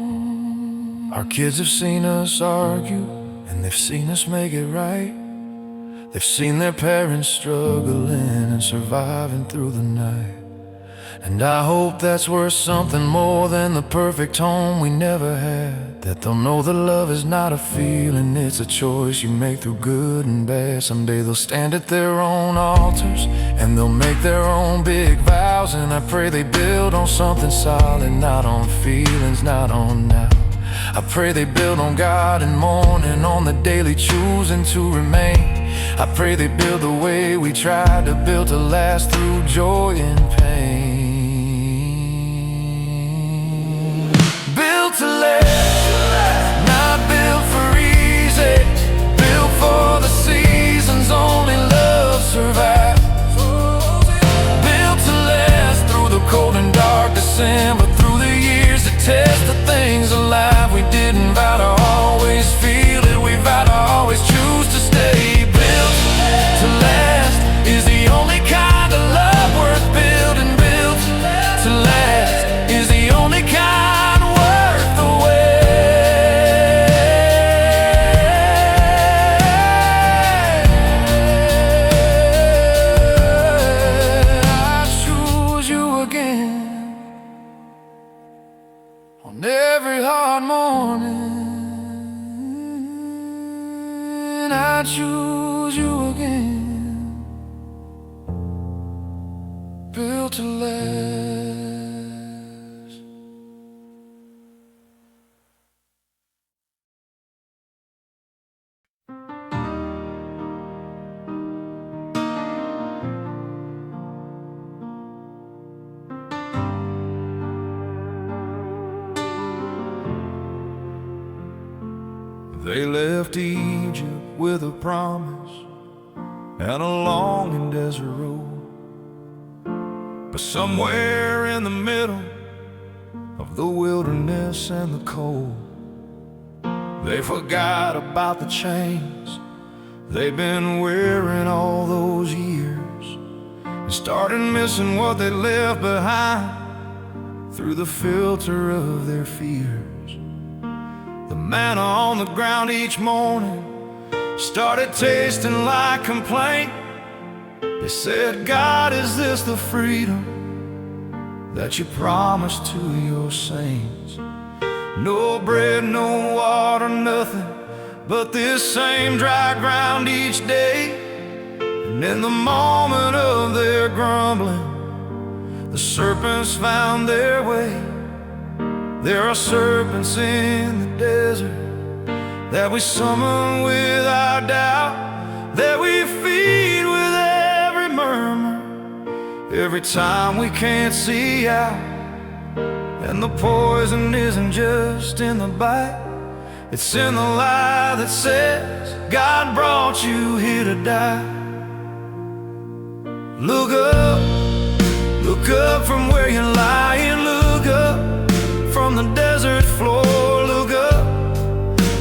Our kids have seen us argue, and they've seen us make it right. They've seen their parents struggling and surviving through the night. And I hope that's worth something more than the perfect home we never had. That they'll know that love is not a feeling, it's a choice you make through good and bad. Someday they'll stand at their own altars and they'll make their own big vows. And I pray they build on something solid, not on feelings, not on now. I pray they build on God and morning, on the daily choosing to remain. I pray they build the way we tried to build, to last through joy and pain. Built to last, not built for easy. Built for the seasons only love survives. Built to last through the cold and dark December, through the years that test the things alive. We didn't vow to always feel it, we vowed to always choose to stay. Built to last is the only kind of love worth building. Built to last is the only kind worth the wait. I choose you again on every hard morning. I choose you again, built to last. They left Egypt with a promise and a long and desert road. But somewhere in the middle of the wilderness and the cold, they forgot about the chains they've been wearing all those years, and started missing what they left behind through the filter of their fears. The manna on the ground each morning started tasting like complaint. They said, God, is this the freedom that you promised to your saints? No bread, no water, nothing but this same dry ground each day. And in the moment of their grumbling, the serpents found their way. There are serpents in the desert that we summon with our doubt, that we feed with every murmur, every time we can't see out. And the poison isn't just in the bite, it's in the lie that says God brought you here to die. Look up from where you're lying. Look up from the desert floor. Look up,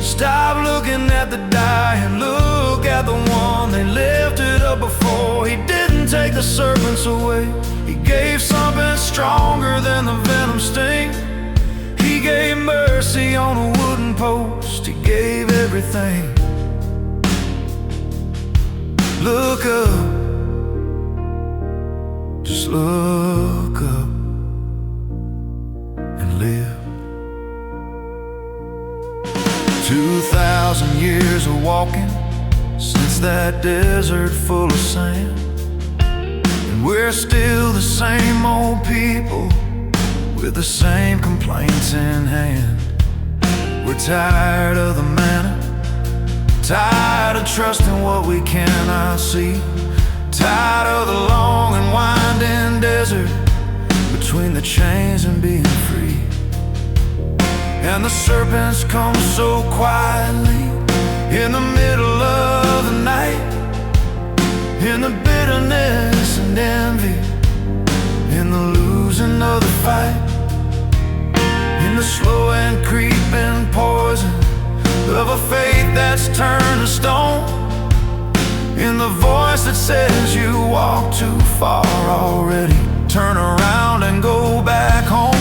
stop looking at the dying. Look at the one they lifted up before. He didn't take the serpents away, he gave something stronger than the venom sting. He gave mercy on a wooden post, he gave everything. Look up, just look up and live. 2,000 years of walking since that desert full of sand, and we're still the same old people with the same complaints in hand. We're tired of the manna, tired of trusting what we cannot see, tired of the long and winding desert between the chains and being free. And the serpents come so quietly in the middle of the night, in the bitterness and envy, in the losing of the fight, in the slow and creeping poison of a faith that's turned to stone, in the voice that says you walk too far already, turn around and go back home.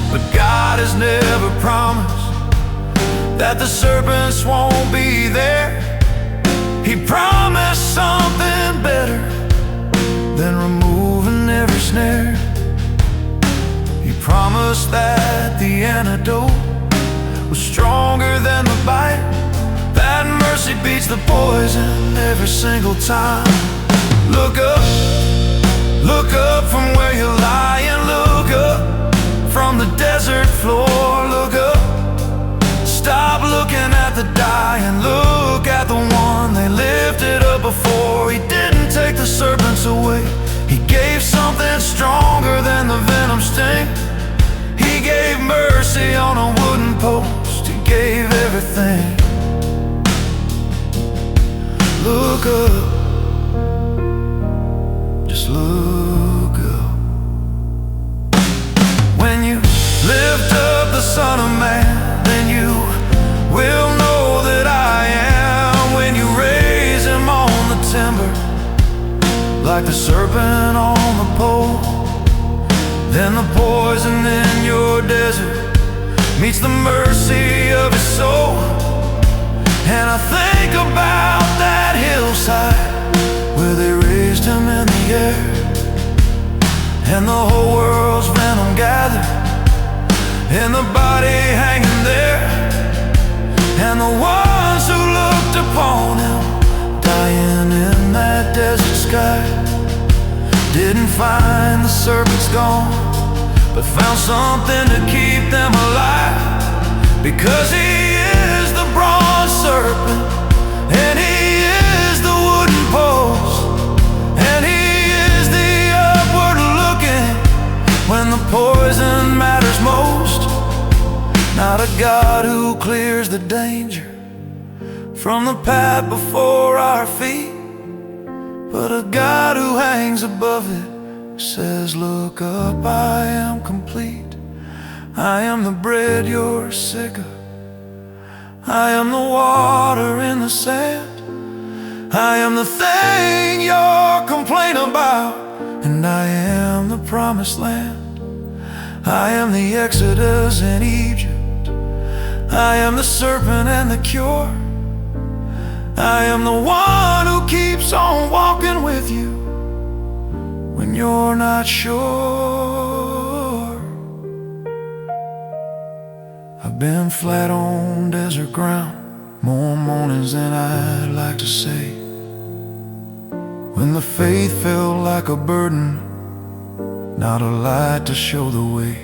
But God has never promised that the serpents won't be there. He promised something better than removing every snare. promised that the antidote was stronger than the bite, that mercy beats the poison every single time. Look up from where you're lying. Look up from the desert floor. Look up, stop looking at the dying. Look at the one they lifted up before. He didn't take the serpents away, he gave something stronger than the venom sting. He gave mercy on a wooden post, he gave everything. Look up, just look up. When you lift up the Son of Man, then you will know that I am. When you raise him on the timber, like the serpent on the pole, then the poison in your desert meets the mercy of his soul. And I think about that hillside where they raised him in the air, and the whole world's venom gathered in the body hanging there. And the ones who looked upon him dying in that desert sky didn't find the serpents gone, but found something to keep them alive. Because he is the bronze serpent, and he is the wooden post, and he is the upward looking when the poison matters most. Not a God who clears the danger from the path before our feet, but a God who hangs above it, who says, look up, I am complete. I am the bread you're sick of, I am the water in the sand, I am the thing you're complaining about, and I am the promised land. I am the Exodus in Egypt, I am the serpent and the cure. I am the one who keeps on walking with you when you're not sure. I've been flat on desert ground more mornings than I'd like to say, when the faith felt like a burden, not a light to show the way.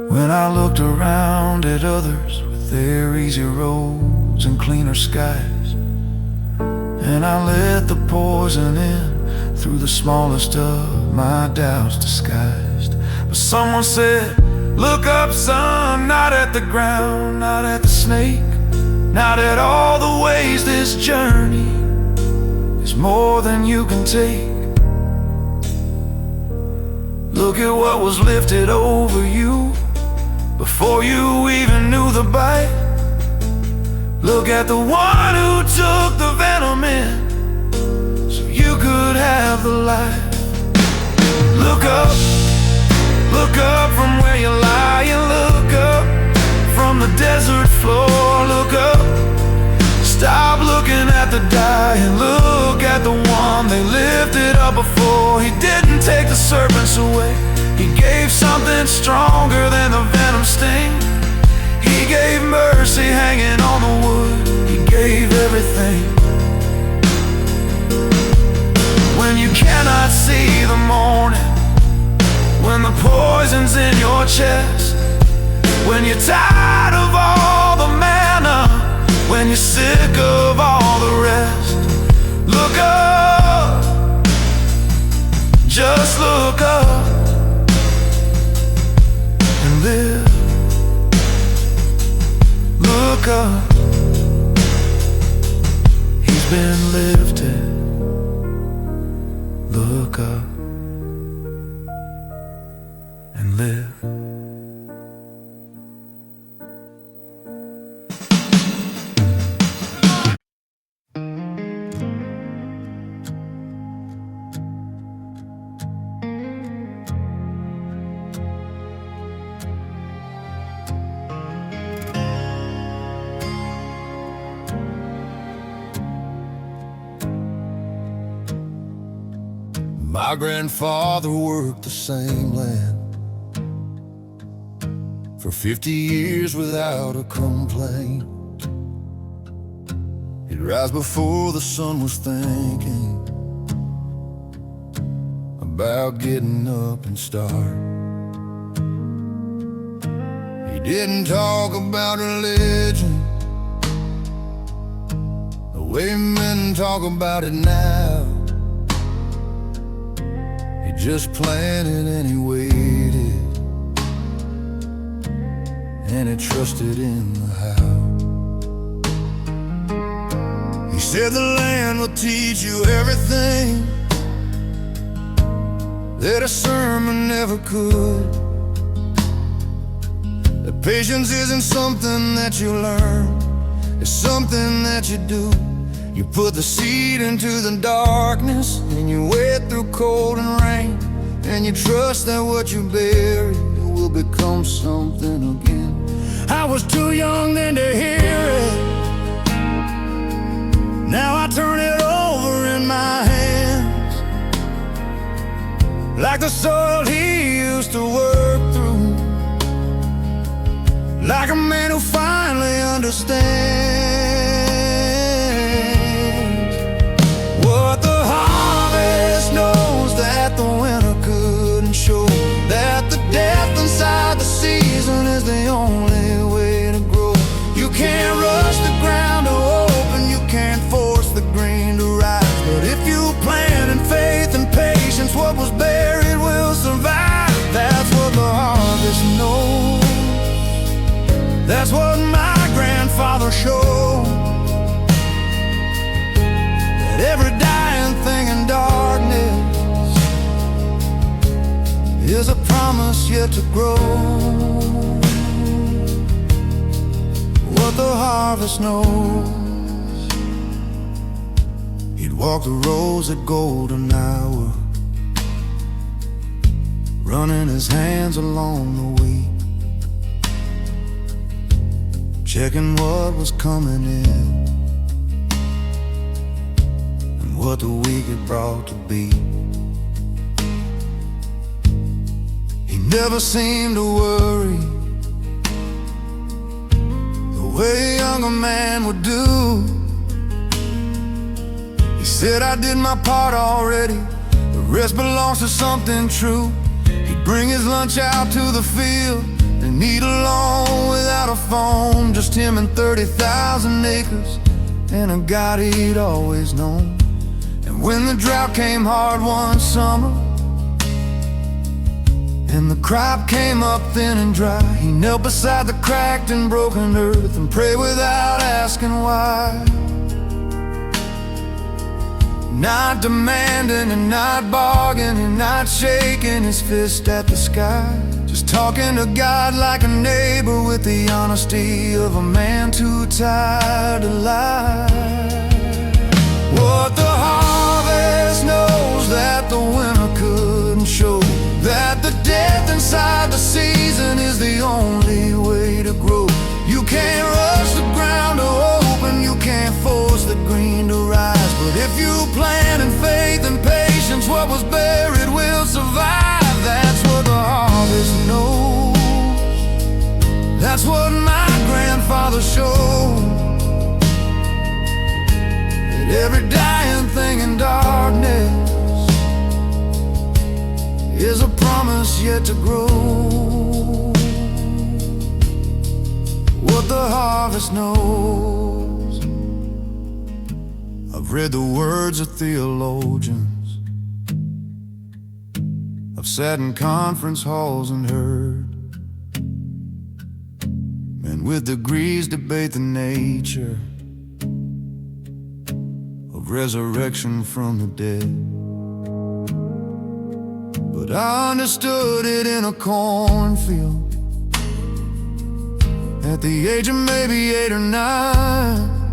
When I looked around at others with their easy roads and cleaner skies, and I let the poison in through the smallest of my doubts disguised. But someone said, look up, son, not at the ground, not at the snake, not at all the ways this journey is more than you can take. Look at what was lifted over you before you even knew the bite. Look at the one who took the venom in so you could have the life. Look up from where you're lying. Look up from the desert floor. Look up, stop looking at the dying. Look at the one they lifted up before. He didn't take the serpents away, he gave something stronger than the venom sting. He gave mercy hanging on the wood, he gave everything. When you cannot see the morning, when the poison's in your chest, when you're tired of all the manna, when you're sick of all the rest, look up, just look up and live. Look up, he's been lifted. Look up and live. My grandfather worked the same land for 50 years without a complaint. He'd rise before the sun was thinking about getting up and start. He didn't talk about religion the way men talk about it now. He just planted and he waited, and he trusted in the how. He said the land will teach you everything that a sermon never could. That patience isn't something that you learn, it's something that you do. You put the seed into the darkness, and you wait through cold and rain, and you trust that what you bury will become something again. I was too young then to hear it. Now I turn it over in my hands, like the soil he used to work through, like a man who finally understands what the harvest knows that the winter couldn't show, that the death inside the season is the only way to grow. You can't rush the ground to open, you can't force the green to rise, but if you plant in faith and patience, what was buried will survive. That's what the harvest knows. That's what my grandfather showed, that every dying thing in darkness is a promise yet to grow. What the harvest knows. He'd walk the roads at golden hour, running his hands along the wheat, checking what was coming in and what the week had brought to be. He never seemed to worry the way a younger man would do. He said, I did my part already, the rest belongs to something true. He'd bring his lunch out to the field and eat alone without a phone, just him and 30,000 acres and a God he'd always known. And when the drought came hard one summer and the crop came up thin and dry, he knelt beside the cracked and broken earth and prayed without asking why. Not demanding and not bargaining, not shaking his fist at the sky, just talking to God like a neighbor with the honesty of a man too tired to lie. What the harvest knows that the winter couldn't show, that the death inside the season is the only way to grow. You can't rush the ground to open, you can't force the green to rise, but if you plant in faith and patience, what was buried will survive. That's what the harvest knows. That's what my grandfather showed, that every dying thing in darkness is a promise yet to grow. What the harvest knows. I've read the words of theologians, I've sat in conference halls and heard men with degrees debate the nature of resurrection from the dead. But I understood it in a cornfield at the age of maybe 8 or 9,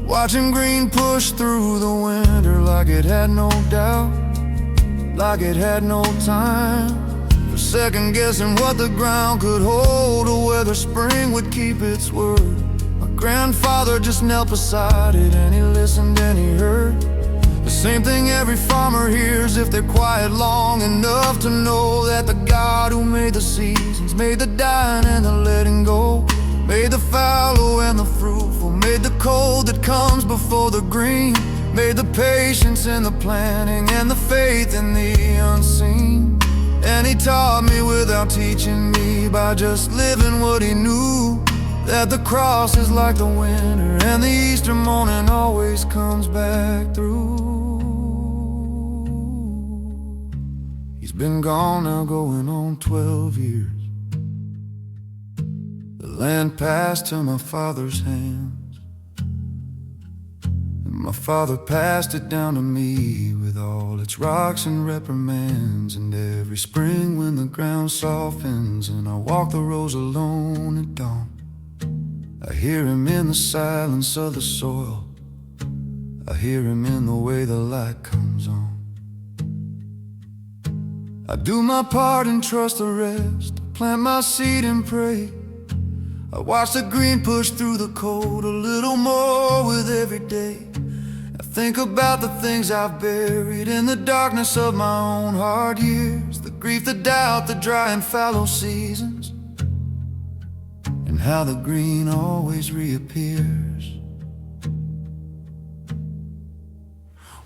watching green push through the winter like it had no doubt, like it had no time for second guessing what the ground could hold or whether spring would keep its word. My grandfather just knelt beside it and he listened and he heard the same thing every farmer hears if they're quiet long enough to know that the God who made the seasons, made the dying and the letting go, made the fallow and the fruitful, made the cold that comes before the green, made the patience in the planting and the faith in the unseen. And he taught me without teaching me, by just living what he knew, that the cross is like the winter and the Easter morning always comes back through. He's been gone now going on 12 years. The land passed to my father's hands, and my father passed it down to me with all its rocks and reprimands. And every spring when the ground softens and I walk the rows alone at dawn, I hear him in the silence of the soil, I hear him in the way the light comes on. I do my part and trust the rest, I plant my seed and pray. I watch the green push through the cold a little more with every day. I think about the things I've buried in the darkness of my own hard years, the grief, the doubt, the dry and fallow seasons, and how the green always reappears.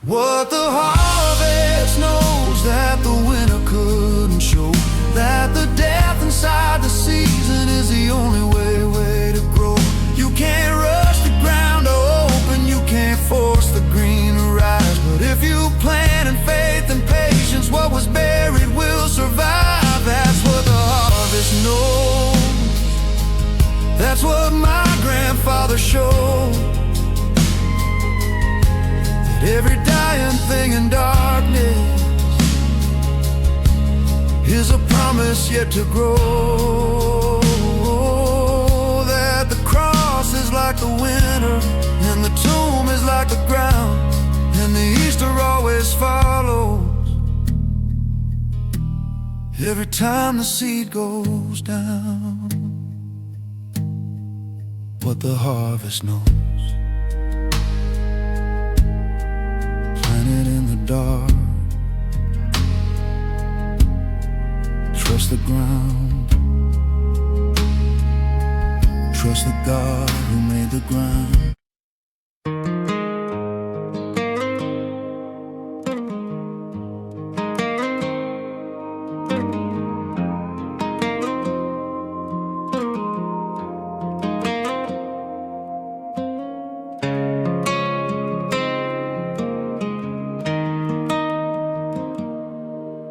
What the harvest knows that the winter couldn't show, that the death inside the season is the only way to grow. You can't rush the ground to open, you can't force the green to rise, but if you plant in faith and patience, what was buried will survive. That's what the harvest knows, that's what my grandfather showed, that every dying thing in darkness is a promise yet to grow, that the cross is like the winter and the tomb is like the ground, and the Easter always follows every time the seed goes down. What the harvest knows, planted in the dark, trust the ground, trust the God who made the ground.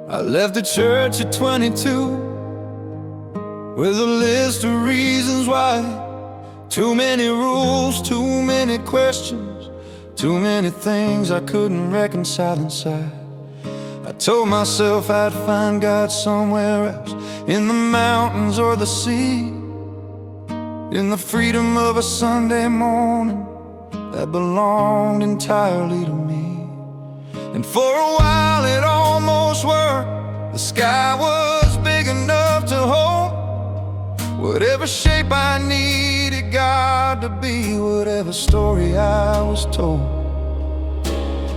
I left the church at 22 with a list of reasons why. Too many rules, too many questions, too many things I couldn't reconcile inside. I told myself I'd find God somewhere else, in the mountains or the sea, in the freedom of a Sunday morning that belonged entirely to me. And for a while it almost worked. The sky was big enough to hold whatever shape I needed God to be, whatever story I was told.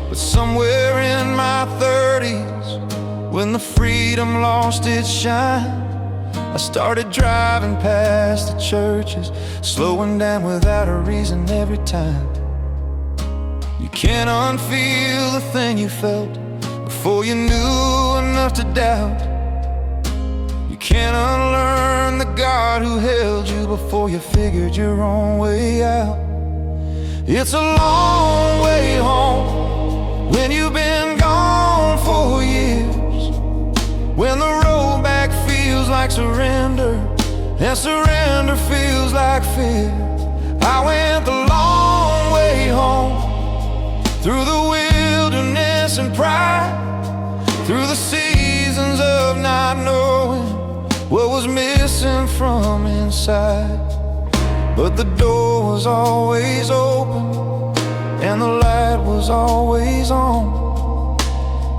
But somewhere in my 30s, when the freedom lost its shine, I started driving past the churches, slowing down without a reason every time. You can't unfeel the thing you felt before you knew enough to doubt. You can't unlearn the God who held you before you figured your own way out. It's a long way home when you've been gone for years, when the road back feels like surrender and surrender feels like fear. I went the long way home, through the wilderness and pride, through the seasons of not knowing what was missing from inside. But the door was always open and the light was always on,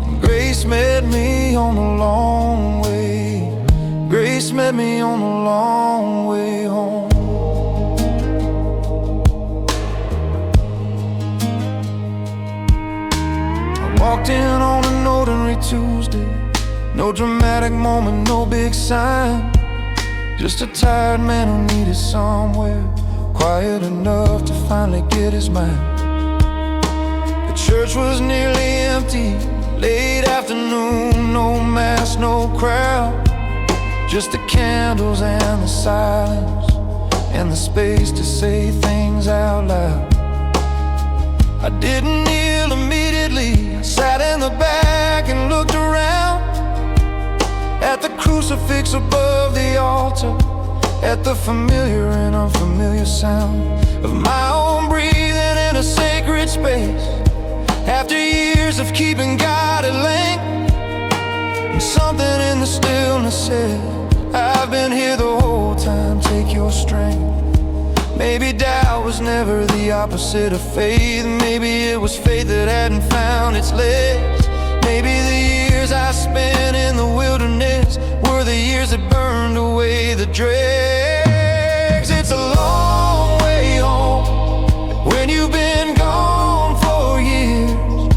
and grace met me on the long way. Grace met me on the long way home. Walked in on an ordinary No dramatic moment, no big sign, just a tired man who needed somewhere quiet enough to finally get his mind. The church was nearly empty, late afternoon, no mass, no crowd, just the candles and the silence, and the space to say things out loud. I didn't kneel immediately, I sat in the back and looked around at the crucifix above the altar, at the familiar and unfamiliar sound of my own breathing in a sacred space. After years of keeping God at length, and something in the stillness said, I've been here the whole time, take your strength. Maybe doubt was never the opposite of faith. Maybe it was faith that hadn't found its legs. Maybe the years I spent in the wilderness were the years that burned away the dregs. It's a long way home when you've been gone for years,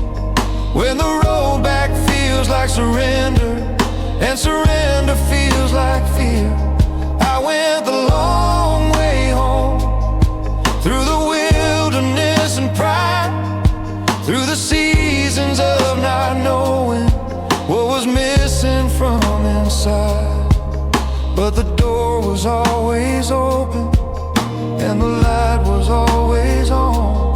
when the road back feels like surrender, and surrender feels like fear. I went the long way home, through the wilderness and pride, through the seasons of not knowing what was missing from inside. But the door was always open, and the light was always on,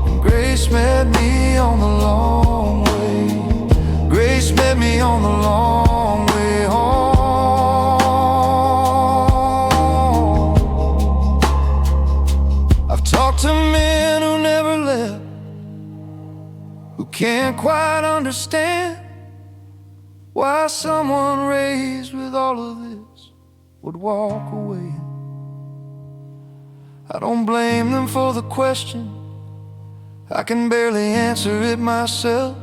and grace met me on the long way. Grace met me on the long way home. I've talked to men who never left, who can't quite understand why someone raised with all of this would walk away. I don't blame them for the question, I can barely answer it myself,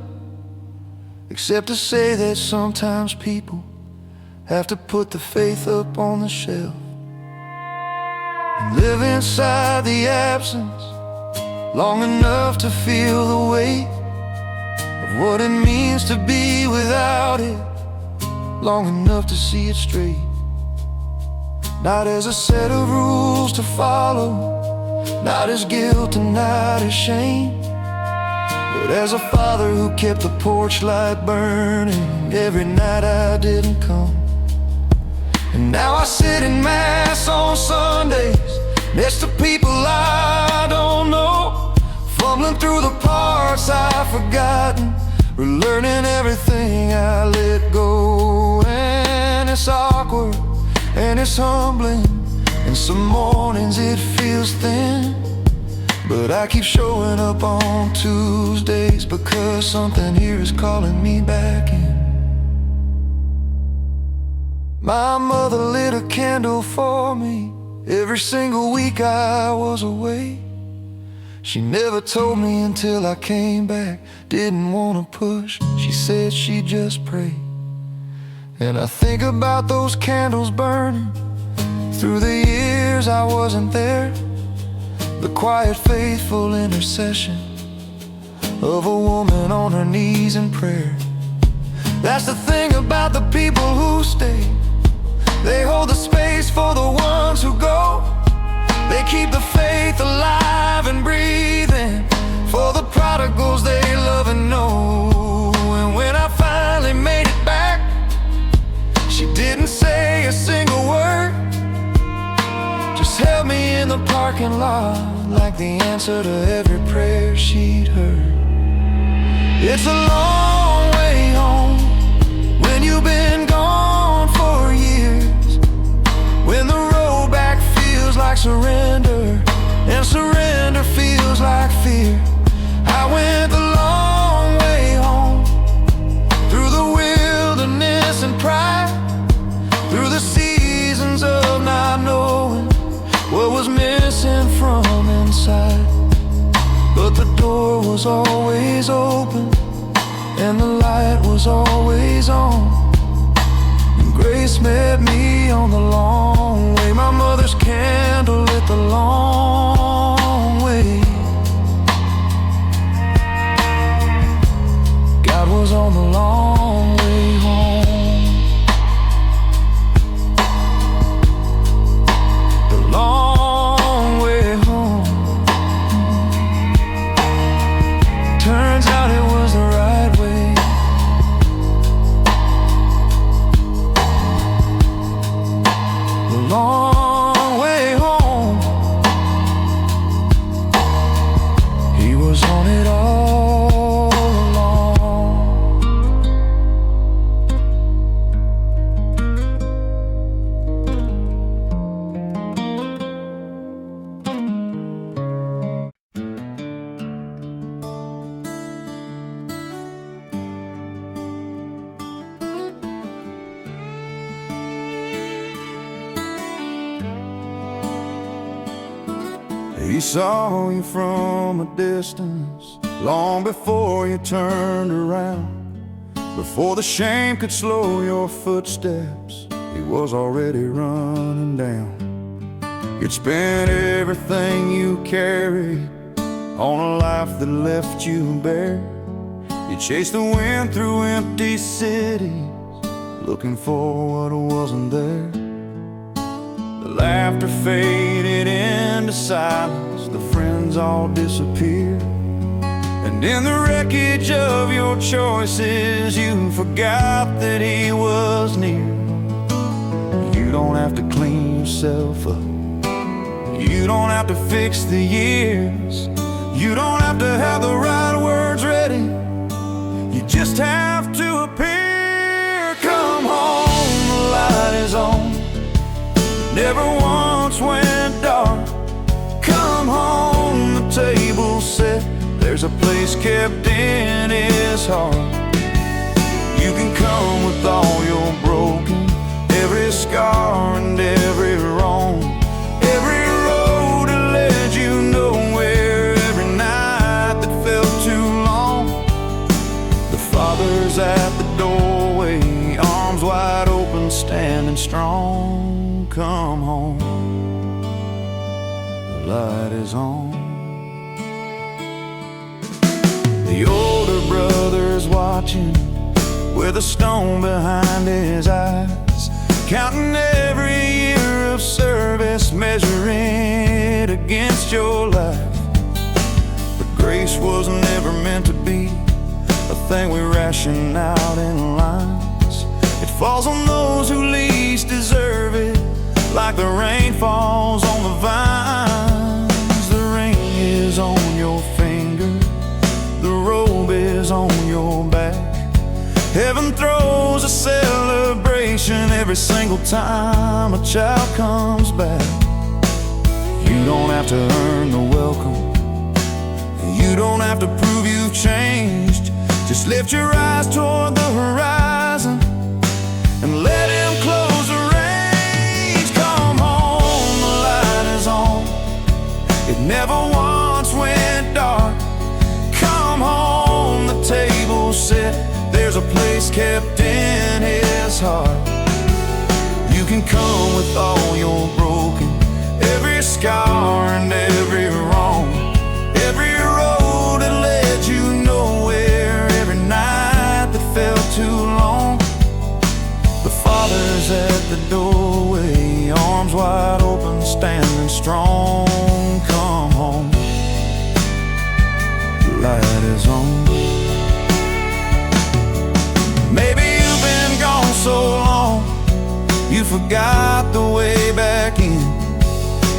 except to say that sometimes people have to put the faith up on the shelf and live inside the absence long enough to feel the weight of what it means to be without it, long enough to see it straight. Not as a set of rules to follow, not as guilt and not as shame, but as a father who kept the porch light burning every night I didn't come. And now I sit in mass on Sundays next to people I don't know, fumbling through the parts I've forgotten, relearning everything I let go. And it's awkward and it's humbling, and some mornings it feels thin, but I keep showing up on Tuesdays because something here is calling me back in. My mother lit a candle for me every single week I was away. She never told me until I came back, didn't want to push, she said she'd just pray. And I think about those candles burning through the years I wasn't there, the quiet faithful intercession of a woman on her knees in prayer. That's the thing about the people who stay, they hold the space for the ones who go. They keep the faith alive and breathing for the prodigals they love and know. And when I finally made it back, she didn't say a single word, just held me in the parking lot like the answer to every prayer she'd heard. It's a long way home when you've been gone for years, when the road back feels like surrender, and surrender feels like fear. I went the long way home, through the wilderness and pride, through the seasons of not knowing what was missing from inside. But the door was always open, and the light was always on, and grace met me on the long way. My mother's candle lit the long way. God was on the long way home. He saw you from a distance long before you turned around. Before the shame could slow your footsteps, he was already running down. You'd spent everything you carried on a life that left you bare. You chased the wind through empty cities, looking for what wasn't there. The laughter faded into silence, the friends all disappeared. And in the wreckage of your choices, you forgot that he was near. You don't have to clean yourself up, you don't have to fix the years, you don't have to have the right words ready, you just have to appear. Come home, the light is on, never once went dark. Come home, the table's set, there's a place kept in his heart. You can come with all your broken, every scar and every wrong, every road that led you nowhere, every night that felt too long. The Father's at the doorway, arms wide open, standing strong. Come home, the light is on. The older brother's watching with a stone behind his eyes, counting every year of service, measuring it against your life. But grace was never meant to be a thing we ration out in lines. It falls on those who least deserve it, like the rain falls on the vines. The ring is on your finger, the robe is on your back. Heaven throws a celebration every single time a child comes back. You don't have to earn the welcome, you don't have to prove you've changed. Just lift your eyes toward the horizon and let him close the range. Come home, the light is on, it never once went dark. Come home, the table's set, there's a place kept in his heart. You can come with all your broken, every scar and every wrong, every road that led you nowhere, every night that felt too long. The Father's at the doorway, arms wide open, standing strong. Come home, the light is on. Maybe you've been gone so long, you forgot the way back in.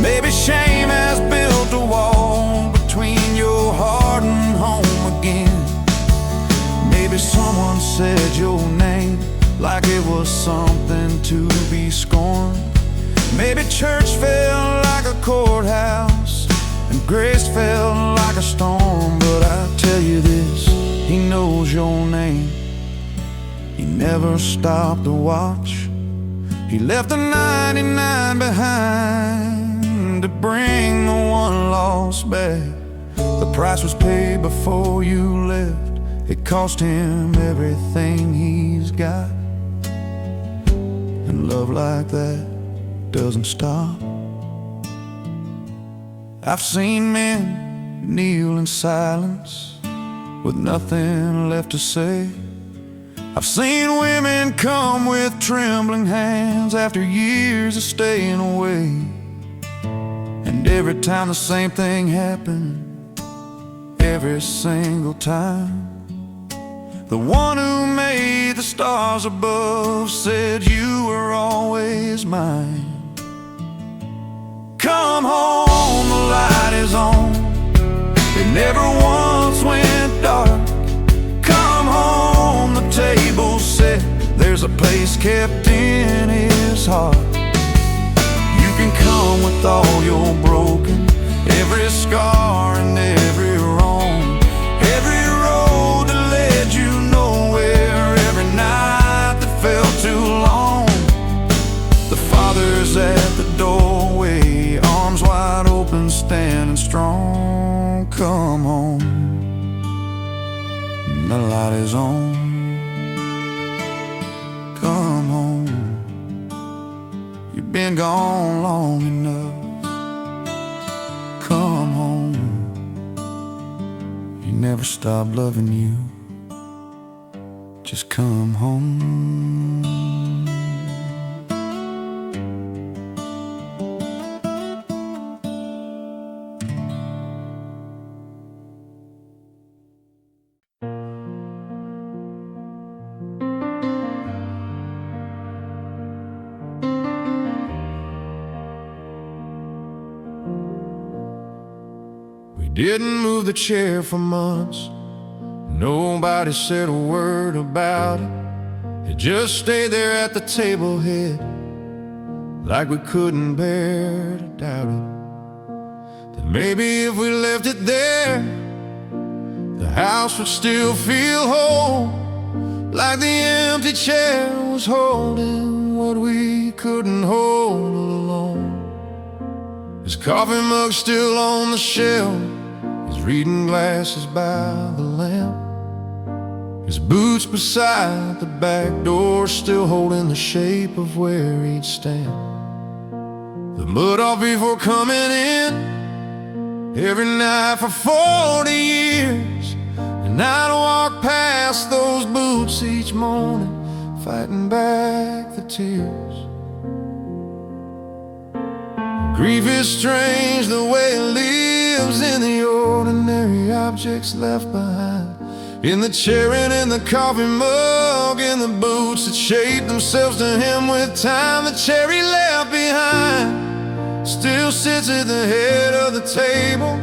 Maybe shame has built a wall between your heart and home again. Maybe someone said your name like it was something to be scorned. Maybe church felt like a courthouse and grace felt like a storm. But I tell you this, he knows your name. He never stopped to watch, he left the 99 behind to bring the one lost back. The price was paid before you left, it cost him everything he's got. And love like that doesn't stop. I've seen men kneel in silence with nothing left to say. I've seen women come with trembling hands after years of staying away. And every time the same thing happened, every single time, the one who made the stars above said you were always mine. Come home, the light is on, it never once went dark. Come home, the table's set, there's a place kept in his heart. You can come with all your broken, every scar and every wrong, every road that led you nowhere, every night that felt too long. The Father's at the doorway, arms wide open, standing standing strong. Come home, the light is on. Come home, you've been gone long enough. Come home, you never stopped loving you. Just come home. We didn't move the chair for months. Nobody said a word about it. It just stayed there at the table head, like we couldn't bear to doubt it. That maybe if we left it there, the house would still feel whole, like the empty chair was holding what we couldn't hold alone. His coffee mug still on the shelf, his reading glasses by the lamp, his boots beside the back door, still holding the shape of where he'd stand. The mud off before coming in every night for 40 years, and I'd walk past those boots each morning, fighting back the tears. Grief is strange the way it lives in the ordinary objects left behind, in the chair and in the coffee mug, in the boots that shaped themselves to him with time. The chair he left behind still sits at the head of the table.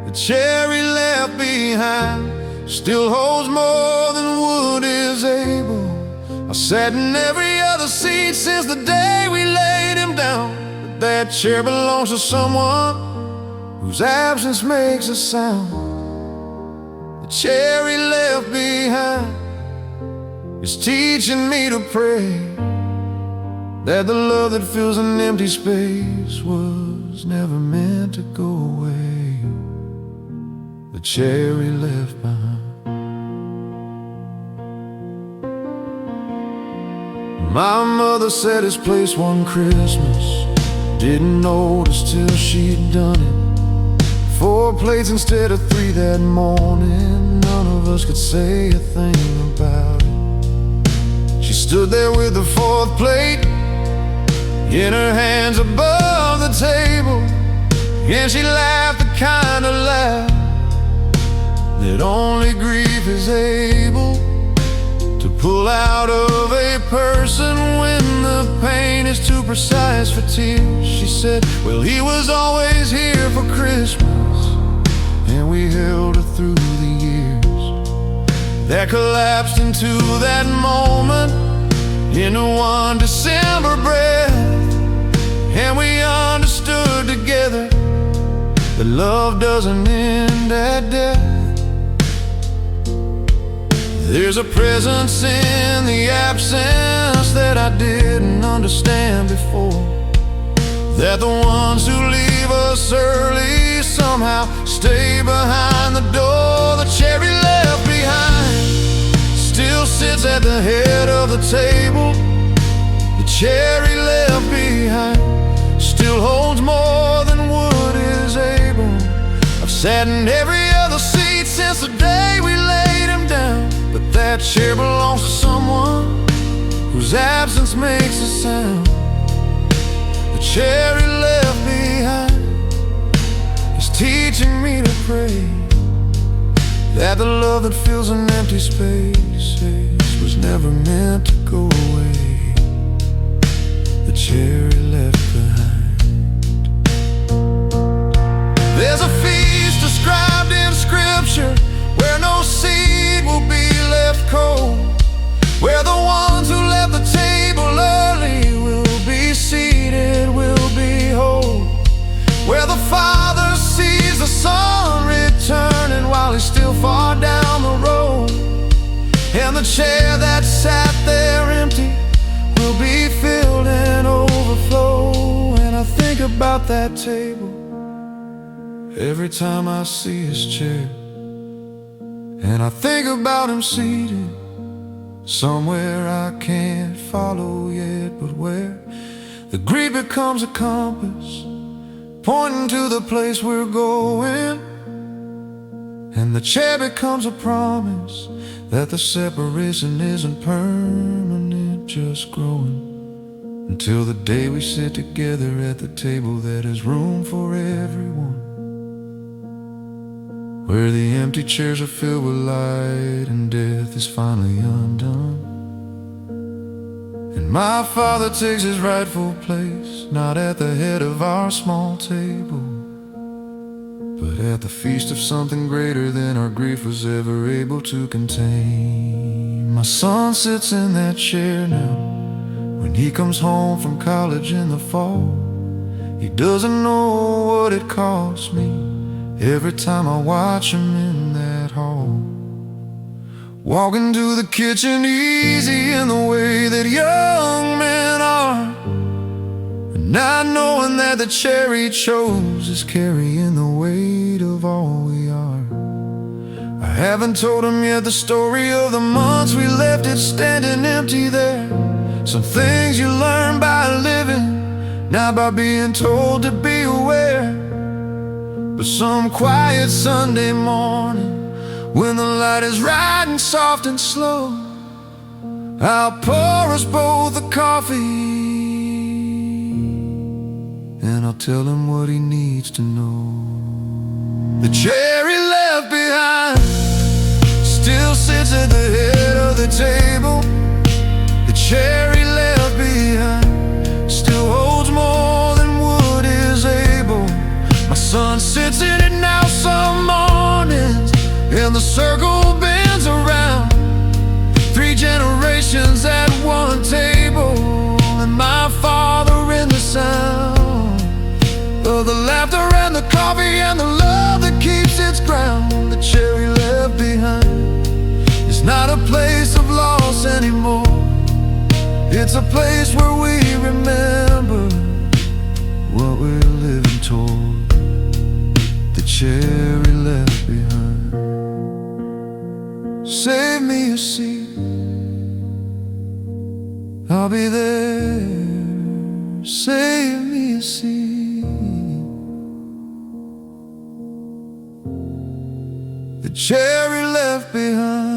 The chair he left behind still holds more than wood is able. I sat in every other seat since the day we laid him down, but that chair belongs to someone whose absence makes a sound. The chair he left behind is teaching me to pray that the love that fills an empty space was never meant to go away. The chair he left behind. My mother set his place one Christmas, didn't notice till she'd done it. 4 plates instead of 3 that morning. None of us could say a thing about it. She stood there with the 4th plate in her hands above the table, and she laughed the kind of laugh that only grief is able to pull out of a person when the pain is too precise for tears. She said, well, he was always here for Christmas, and we held her through the years that collapsed into that moment, into one December breath. And we understood together that love doesn't end at death. There's a presence in the absence that I didn't understand before, that the ones who leave us early somehow stay behind the door. The chair he left behind still sits at the head of the table. The chair he left behind still holds more than wood is able. I've sat in every other seat since the day we laid him down, but that chair belongs to someone whose absence makes a sound. The chair he left behind is teaching me to pray that the love that fills an empty space was never meant to go away. The chair he left behind. There's a feast described in Scripture where no seed will be left cold, where the ones who left the table early will be seated, will be whole, where the Father sees the Son returning while he's still far down the road, and the chair that sat there empty will be filled and overflow. And I think about that table every time I see his chair. And I think about him seated somewhere I can't follow yet, but where the greed becomes a compass pointing to the place we're going, and the chair becomes a promise that the separation isn't permanent, just growing until the day we sit together at the table that has room for everyone, where the empty chairs are filled with light and death is finally undone. And my Father takes his rightful place, not at the head of our small table, but at the feast of something greater than our grief was ever able to contain. My son sits in that chair now. When he comes home from college in the fall, he doesn't know what it costs me every time I watch him in that hall, walking to the kitchen easy in the way that young men are, and not knowing that the chair he chose is carrying the weight of all we are. I haven't told him yet the story of the months we left it standing empty there. Some things you learn by living, not by being told to be aware. But some quiet Sunday morning, when the light is riding soft and slow, I'll pour us both a coffee, and I'll tell him what he needs to know. The chair he left behind still sits at the head of the table. The chair he left behind still holds more than wood is able. My son sits in it now some mornings, and the circle bends around. 3 generations at one table, and my father in the sound of the laughter and the coffee and the love that keeps its ground. The chair he left behind is not a place of loss anymore. It's a place where we remember what we're living toward. The chair he left behind. Save me a seat, I'll be there. Save me a seat. The chair he left behind.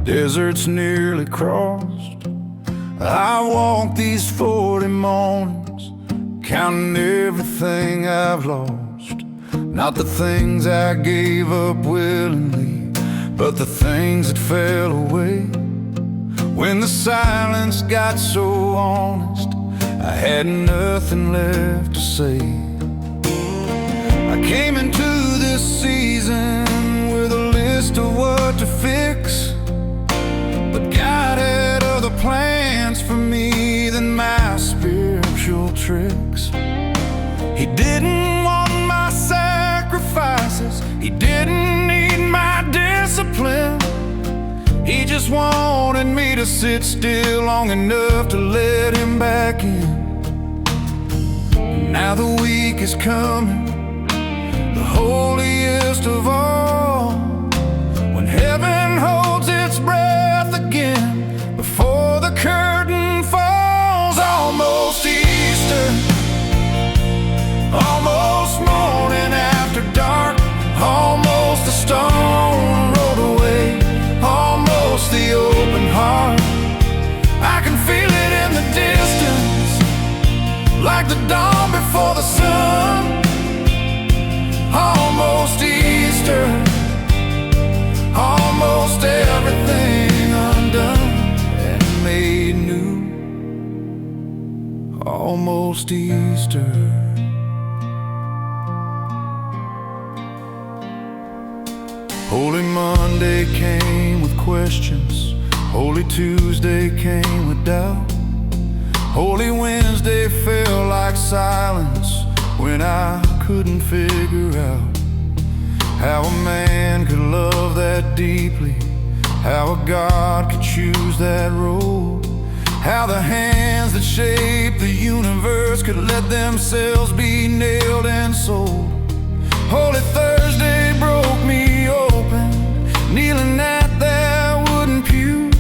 Desert's nearly crossed. I walk these 40 mornings, counting everything I've lost. Not the things I gave up willingly, but the things that fell away. When the silence got so honest, I had nothing left to say. I came into this season with a list of what to fix, but God had other plans for me than my spiritual tricks. He didn't want my sacrifices, he didn't need my discipline. He just wanted me to sit still long enough to let him back in. Now the week is coming, the holiest of all, when heaven holds its breath again before the curtain falls. Almost Easter, almost morning after dark, almost the stone rolled away, almost the open heart. I can feel it in the distance, like the dawn before the sun. Almost Easter, almost Easter. Holy Monday came with questions. Holy Tuesday came with doubt. Holy Wednesday felt like silence when I couldn't figure out how a man could love that deeply, how a God could choose that road, how the hands that shape the universe could let themselves be nailed and sold. Holy Thursday broke me open, kneeling at that wooden pew,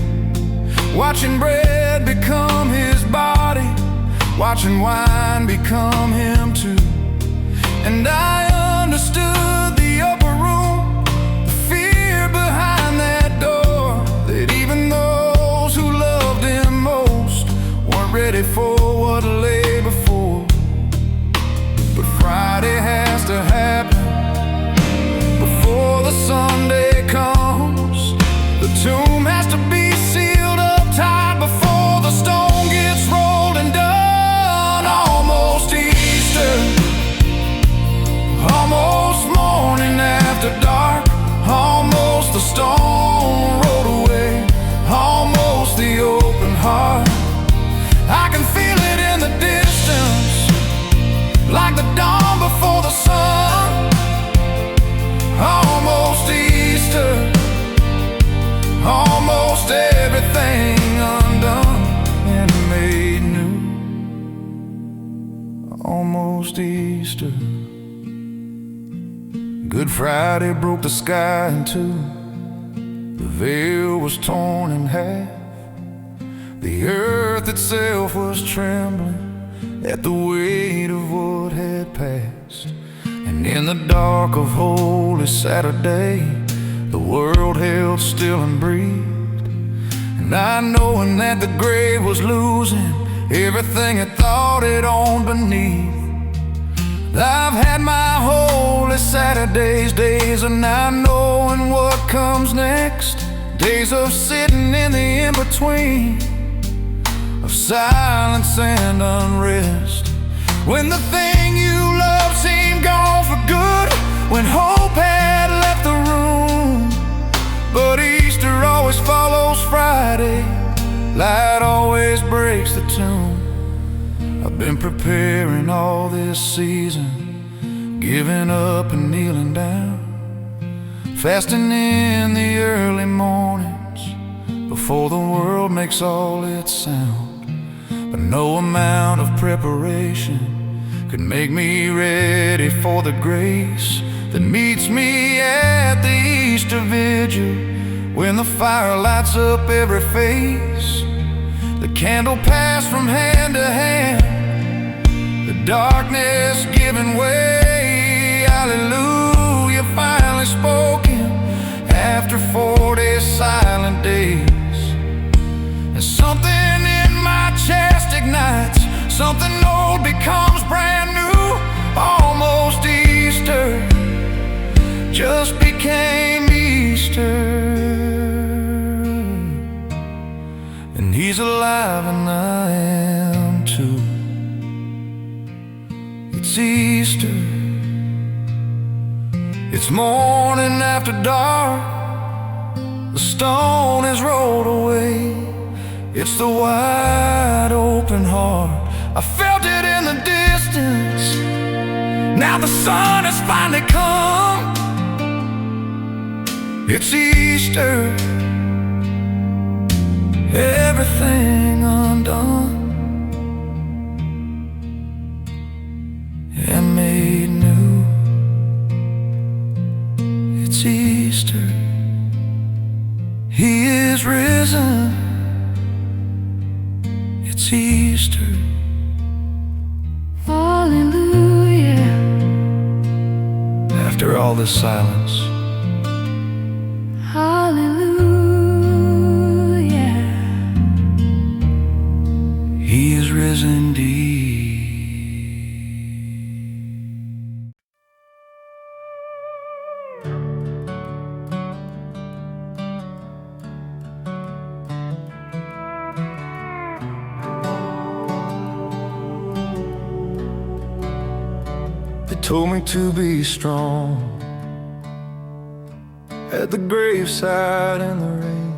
watching bread become his body, watching wine become him too. And I understood the upper room, the fear behind that door, that even those who loved him most weren't ready for what lay before. But Friday has to happen before the Sunday comes. The tomb has to be sealed up tight before the stone gets rolled and done. Almost Easter, almost morning after dark, almost the stone rolled away, almost the open heart. I can feel it in the distance, like the dawn before the sun. Almost Easter, almost everything undone and made new. Almost Easter. Good Friday broke the sky in two. The veil was torn in half. The earth itself was trembling at the weight of what had passed. And in the dark of Holy Saturday, the world held still and breathed. And I, knowing that the grave was losing everything it thought it owned beneath, I've had my Holy Saturdays, days of not knowing what comes next, days of sitting in the in-between, of silence and unrest, when the thing you love seemed gone for good, when hope had left the room. But Easter always follows Friday, light always breaks the tomb. I've been preparing all this season, giving up and kneeling down, fasting in the early mornings before the world makes all its sound. But no amount of preparation could make me ready for the grace that meets me at the Easter vigil, when the fire lights up every face, the candle passed from hand to hand, the darkness giving way. Hallelujah, finally spoken after 40 silent days. And something in my chest ignites, something old becomes brand new. Almost Easter just became Easter. And he's alive and I am too. It's Easter, it's morning after dark, the stone is rolled away, it's the wide open heart. I felt it in the distance, now the sun has finally come. It's Easter, everything undone and made new. It's Easter, he is risen. It's Easter. Hallelujah. After all this silence, Hallelujah. he is risen indeed. told me to be strong. At the graveside in the rain,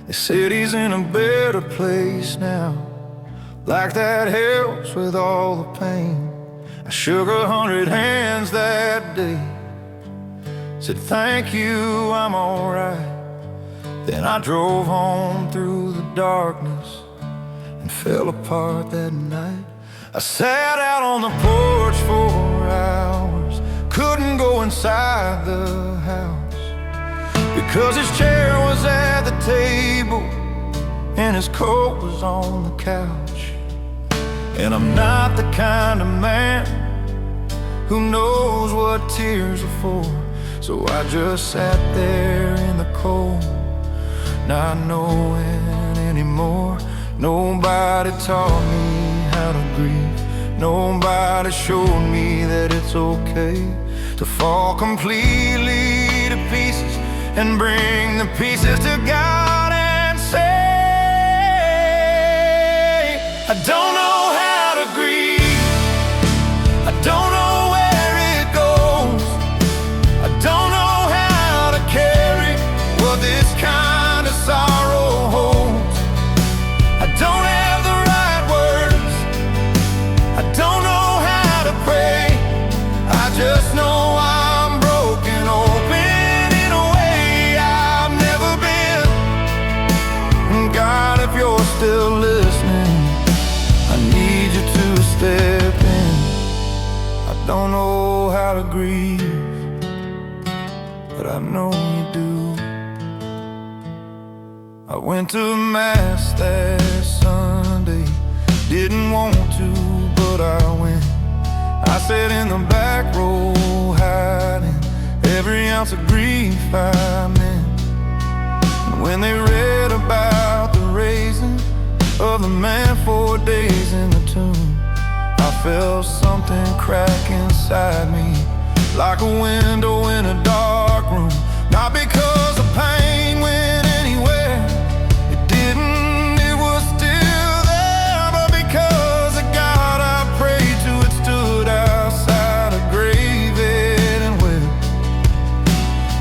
they said he's in a better place now. Like that helps with all the pain. I shook 100 hands that day, said thank you, I'm alright. Then I drove home through the darkness and fell apart that night. I sat out on the porch for hours, couldn't go inside the house because his chair was at the table and his coat was on the couch. And I'm not the kind of man who knows what tears are for, so I just sat there in the cold, not knowing anymore. Nobody taught me how to grieve. Nobody showed me that it's okay to fall completely to pieces and bring the pieces to God and say, I don't know how to grieve. I don't know where it goes. I don't know how to carry what this kind of sorrow holds. I don't have the right words. I don't know how to pray. I just know I'm broken open in a way I've never been. And God, if you're still listening, I need you to step in. I don't know how to grieve, but I know you do. I went to Mass that Sunday, didn't want to, but I went. I sat in the back row hiding every ounce of grief I meant. And when they read about the raising of the man 4 days in the tomb, I felt something crack inside me, like a window in a dark room. Not because the pain went anywhere, it didn't, it was still there, but because the God I prayed to had stood outside a grave and wept.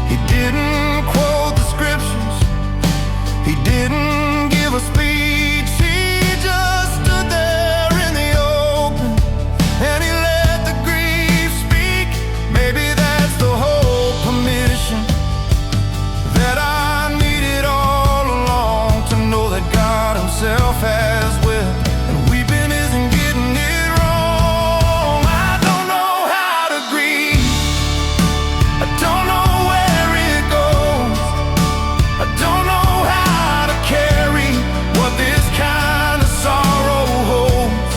He didn't quote the scriptures, he didn't give a speech, he just stood there in the open and he let the grief speak. Maybe that's the whole permission that I needed all along, to know that God himself has wept and weeping isn't getting it wrong. I don't know how to grieve. I don't know where it goes. I don't know how to carry what this kind of sorrow holds.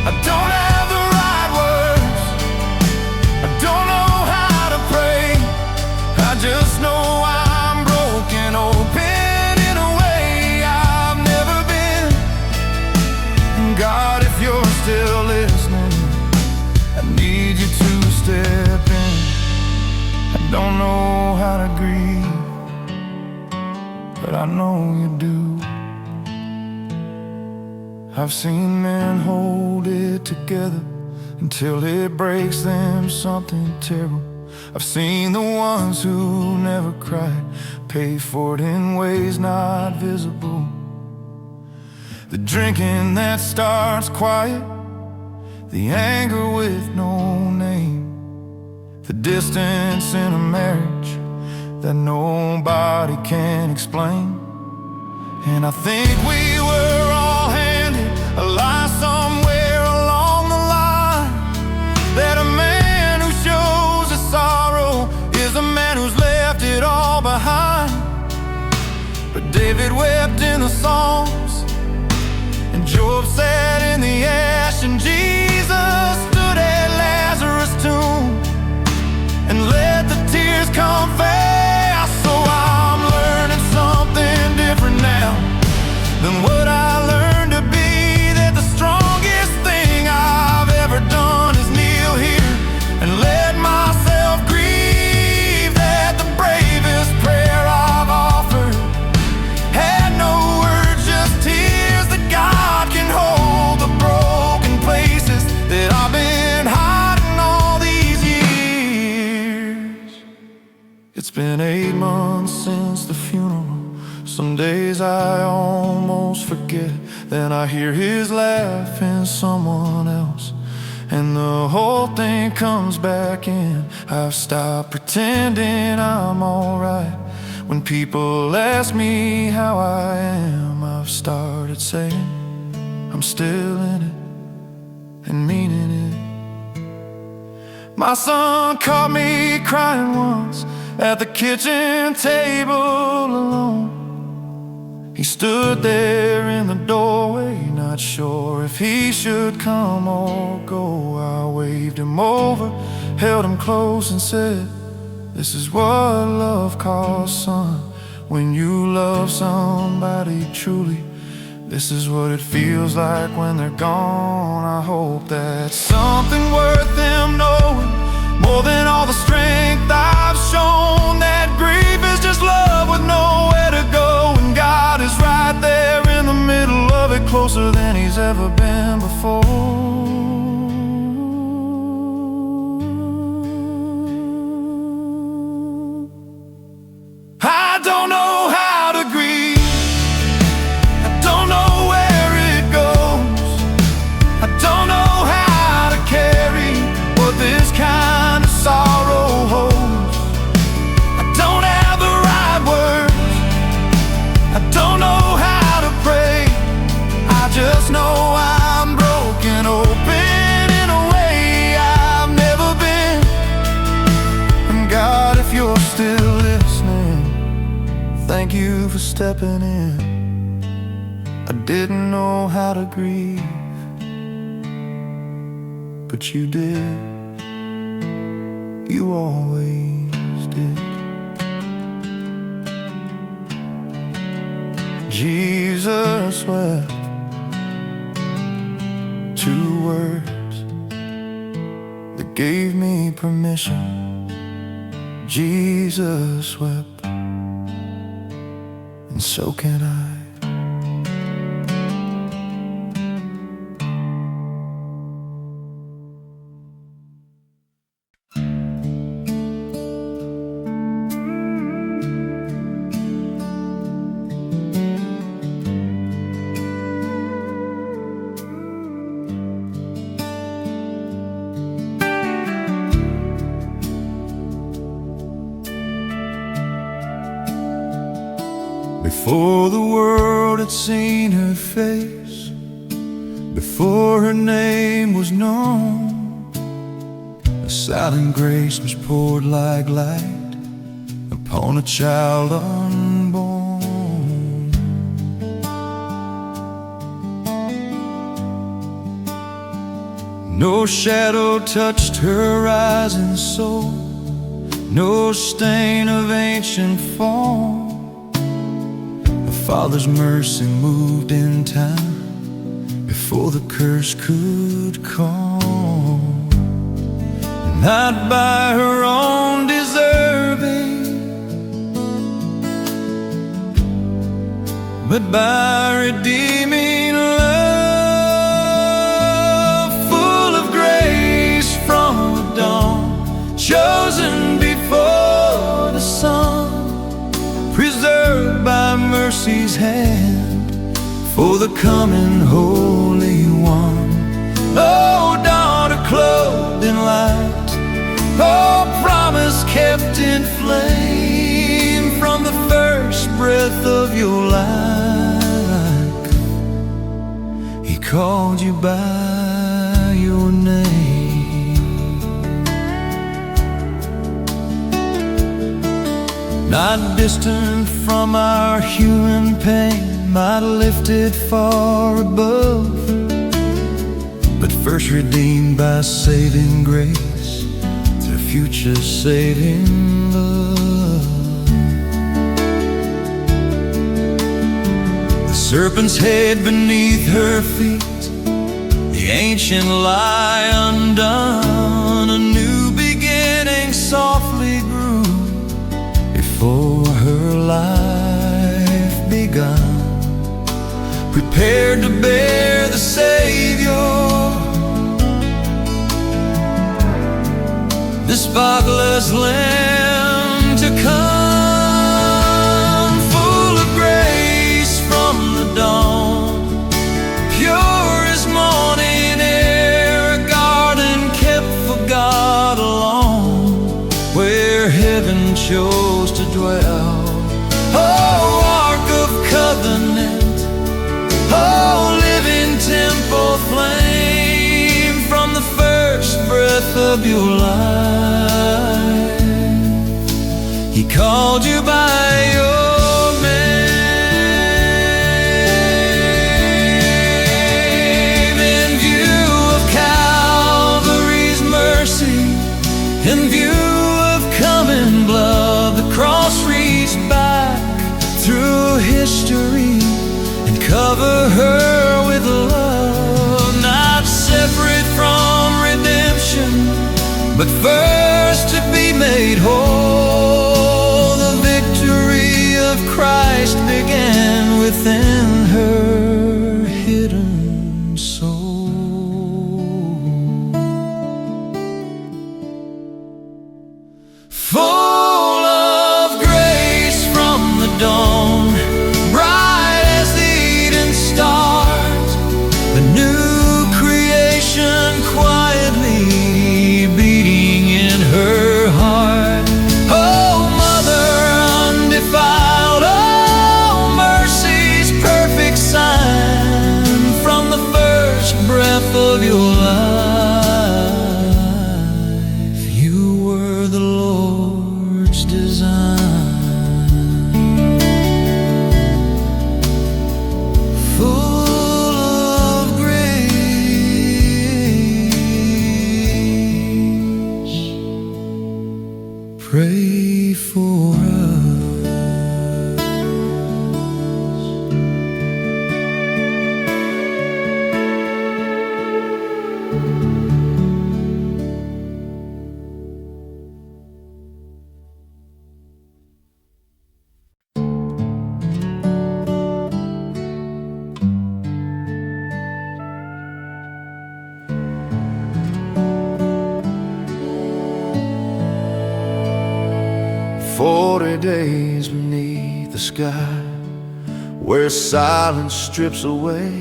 I don't have the right words. I don't know how to pray. I just know I'm broken open in a way I've never been. And God, if you're still listening, I need you to step in. I don't know how to grieve, but I know you do. I've seen men hold it together until it breaks them something terrible. I've seen the ones who never cried pay for it in ways not visible. The drinking that starts quiet, the anger with no name, the distance in a marriage that nobody can explain. And I think we were all handed a lie somewhere along the line, that a man who shows his sorrow is a man who's left it all behind. But David wept in the Psalms, and Job sat in the ash, and Jesus stood at Lazarus' tomb and let the tears come fast. So I'm learning something different now than what I learned to be, that the strongest thing I've ever done is kneel here and let myself grieve, that the bravest prayer I've offered had no words It's been 8 months since the funeral. Some days I almost forget. Then I hear his laugh in someone else, and the whole thing comes back in. I've stopped pretending I'm alright. When people ask me how I am, I've started saying I'm still in it and meaning it. My son caught me crying once at the kitchen table alone. He stood there in the doorway, not sure if he should come or go. I waved him over, held him close and said, this is what love calls, son. When you love somebody truly, this is what it feels like when they're gone. I hope that's something worth them knowing, more than all the strength I've shown. That grief is just love with nowhere to go, and God is right there in the middle of it, closer than he's ever been before. I don't know how to grieve, I don't know where it goes, I don't know how to carry what this kind of sorrow holds. I don't have the right words, I don't know how to pray. I just know I'm broken open in a way I've never been. And God, if you're still listening, thank you for stepping in. I didn't know how to grieve, but you did. You always did. Jesus wept. 2 words that gave me permission. Jesus wept, and so can I. Before the world had seen her face, before her name was known, a silent grace was poured like light upon a child unborn. No shadow touched her rising soul, no stain of ancient form. Father's mercy moved in time before the curse could come. Not by her own deserving, but by redeeming love, full of grace from the dawn, chosen before the sun, preserved by mercy's hand for the coming Holy One. Oh, daughter clothed in light, oh, promise kept in flame from the first breath of your life. He called you by your name. Not distant from our human pain, not lifted far above, but first redeemed by saving grace through future saving love. The serpent's head beneath her feet, the ancient lie undone, a new beginning softly grew before her life begun, prepared to bear the Savior, the spotless Lamb to come, full of grace from the dawn, pure as morning air, a garden kept for God alone, where heaven chose to dwell. Oh, Ark of Covenant, oh, living temple flame, from the first breath of your life, He called you by your name. In view of Calvary's mercy, in view of coming blood, the cross reached back through history and cover her with love. Not separate from redemption, but first to be made whole. The victory of Christ began within her hidden soul. Full of grace from the dawn, bright as the Eden stars, the new creation quietly beating in her heart. Oh, Mother undefiled, oh, mercy's perfect sign, from the first breath of your life, you were the Lord's design. Full of grace, pray for us. Days beneath the sky, where silence strips away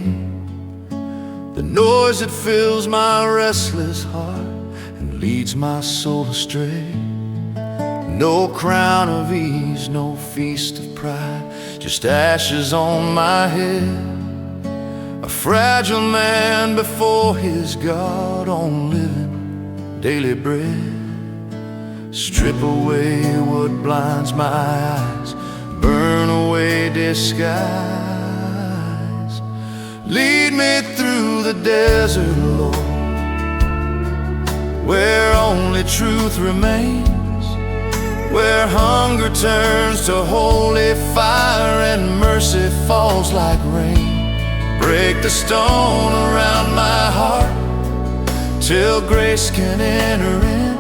the noise that fills my restless heart and leads my soul astray. No crown of ease, no feast of pride, just ashes on my head. A fragile man before his God, on living daily bread. Strip away what blinds my eyes, burn away disguise. Lead me through the desert, Lord, where only truth remains, where hunger turns to holy fire and mercy falls like rain. Break the stone around my heart till grace can enter in.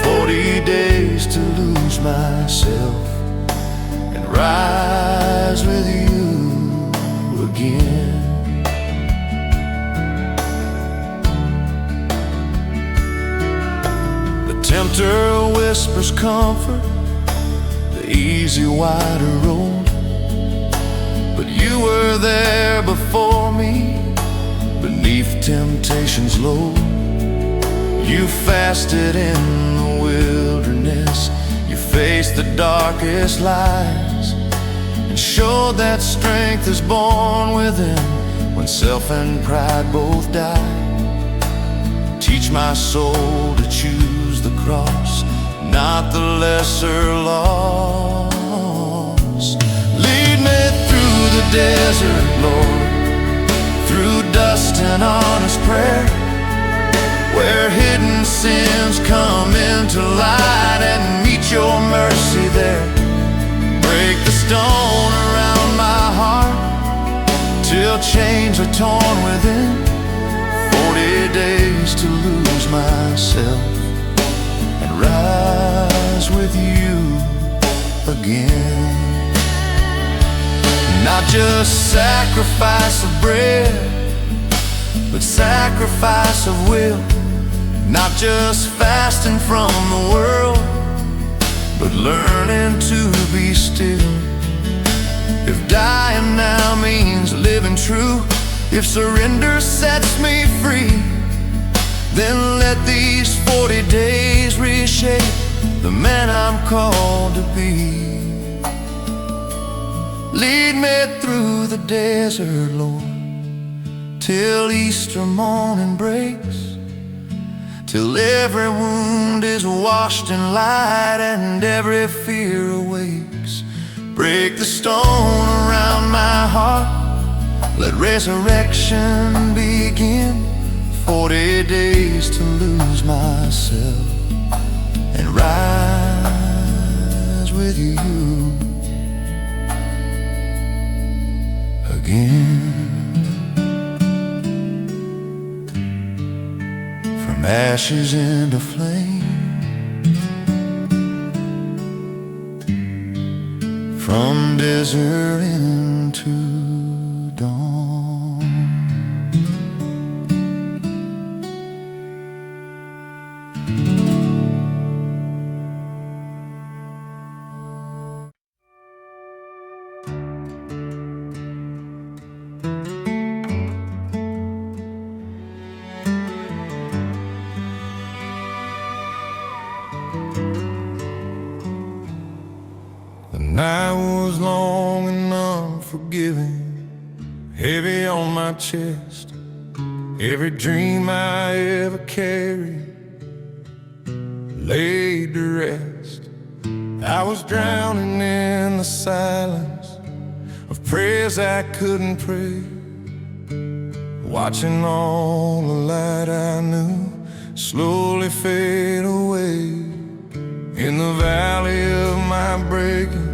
40 days to lose myself and rise with you again. The tempter whispers comfort, the easy wider road, but you were there before me, beneath temptation's load. You fasted in the wilderness, you faced the darkest lies, and showed that strength is born within when self and pride both die. Teach my soul to choose the cross, not the lesser loss. Lead me through the desert, Lord, through dust and honest prayer, where hidden sins come into light and meet your mercy there. Break the stone around my heart till chains are torn within. 40 days to lose myself and rise with you again. Not just sacrifice of bread, but sacrifice of will. Not just fasting from the world, but learning to be still. If dying now means living true, if surrender sets me free, then let these 40 days reshape the man I'm called to be. Lead me through the desert, Lord, till Easter morning breaks, till every wound is washed in light and every fear awakes. Break the stone around my heart, let resurrection begin. 40 days to lose myself and rise with you again. From ashes into flame, from desert into dawn. The night was long and unforgiving, heavy on my chest. Every dream I ever carried laid to rest. I was drowning in the silence of prayers I couldn't pray, watching all the light I knew slowly fade away. In the valley of my breaking,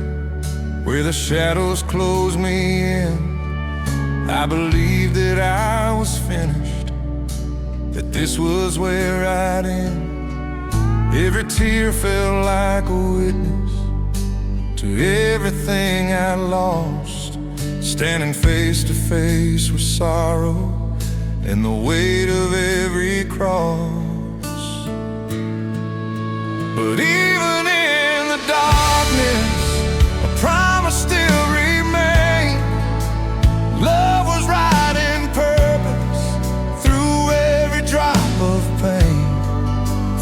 where the shadows closed me in, I believed that I was finished, that this was where I'd end. Every tear felt like a witness to everything I lost, standing face to face with sorrow and the weight of every cross. But even in the darkness, a promise still remained. Love was right in purpose through every drop of pain.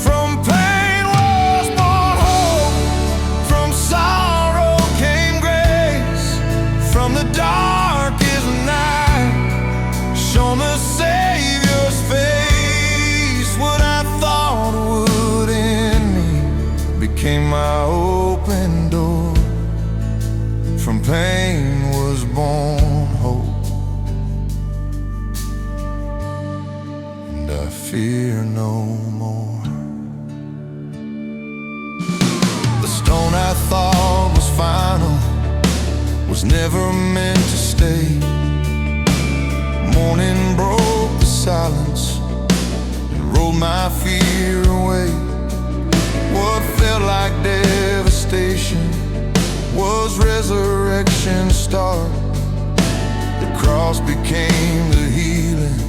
From pain was born hope, from sorrow came grace. From the darkest night shone the Savior's face. What I thought would end me became my open door. From pain was born hope, and I fear no more. The stone I thought was final was never meant to stay. Morning broke the silence and rolled my fear away. What felt like devastation was resurrection's start. The cross became the healing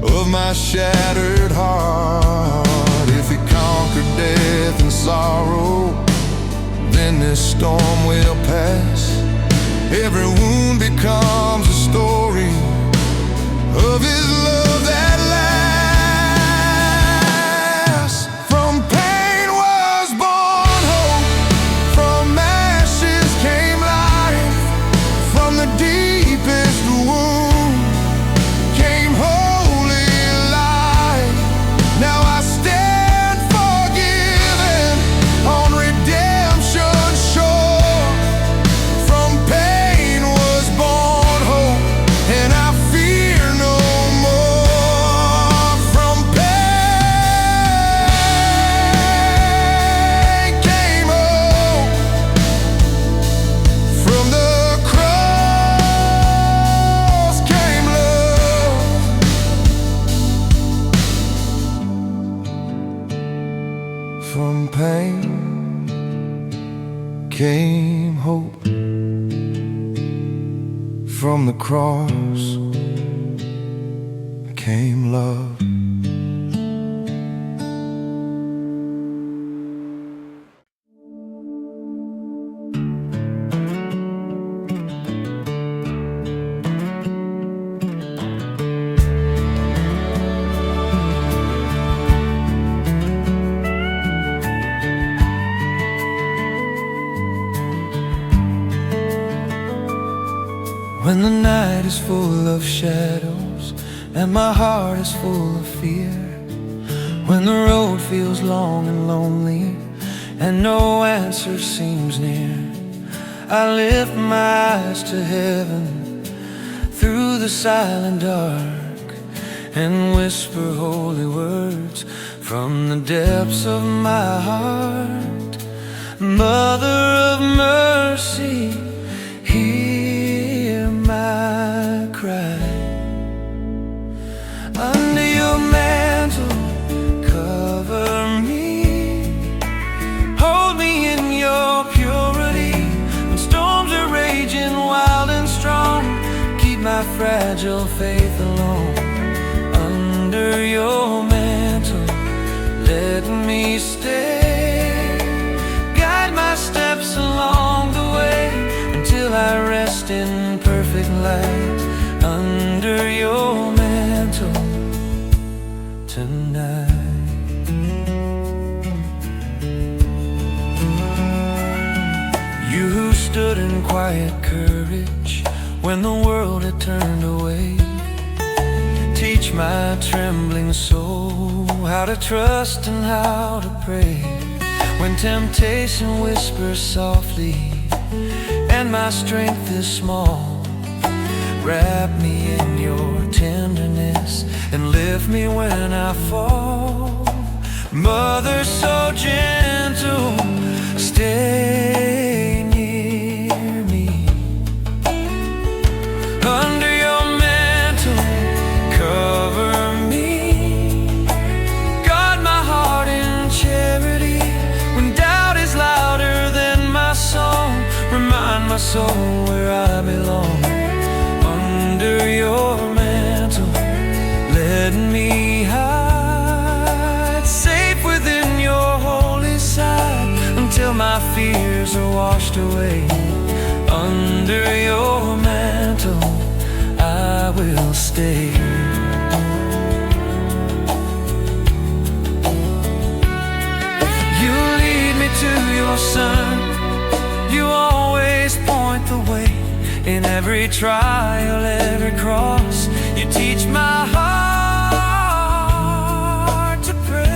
of my shattered heart. If He conquered death and sorrow, then this storm will pass. Every wound becomes a story of His love that lasts. From pain was born hope, from ashes came life. From the deepest wound came holy light. Now I stand forgiven on redemption's shore. From pain was born hope, and I fear no more. From pain came hope, from the cross came love. From pain came hope, from the cross came love. When the night is full of shadows and my heart is full of fear, when the road feels long and lonely and no answer seems near, I lift my eyes to heaven through the silent dark and whisper holy words from the depths of my heart. Mother of mercy, hear my cry. Under your mantle, cover me, hold me in your purity. When storms are raging wild and strong, keep my fragile faith alone. Under your mantle, let me stay, guide my steps along the way until I rest in perfect light. Under your mantle tonight. You who stood in quiet courage when the world had turned away, teach my trembling soul how to trust and how to pray. When temptation whispers softly and my strength is small, wrap me in your tenderness and lift me when I fall. Mother so gentle, stay near me. Under your mantle, cover me, guard my heart in charity. When doubt is louder than my song, remind my soul where I belong. Under your mantle, let me hide, safe within your holy side, until my fears are washed away. Under your mantle, I will stay. You lead me to your Son, you always point the way. In every trial, every cross, you teach my heart to pray.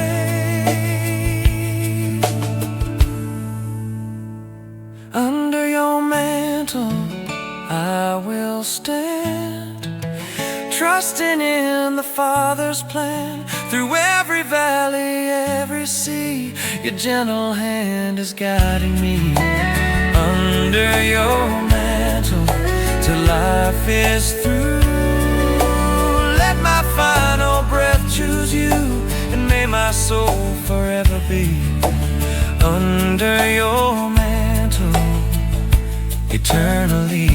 Under your mantle, I will stand, trusting in the Father's plan. Through every valley, every sea, your gentle hand is guiding me. Under your mantle, till life is through, let my final breath choose you, and may my soul forever be under your mantle, eternally.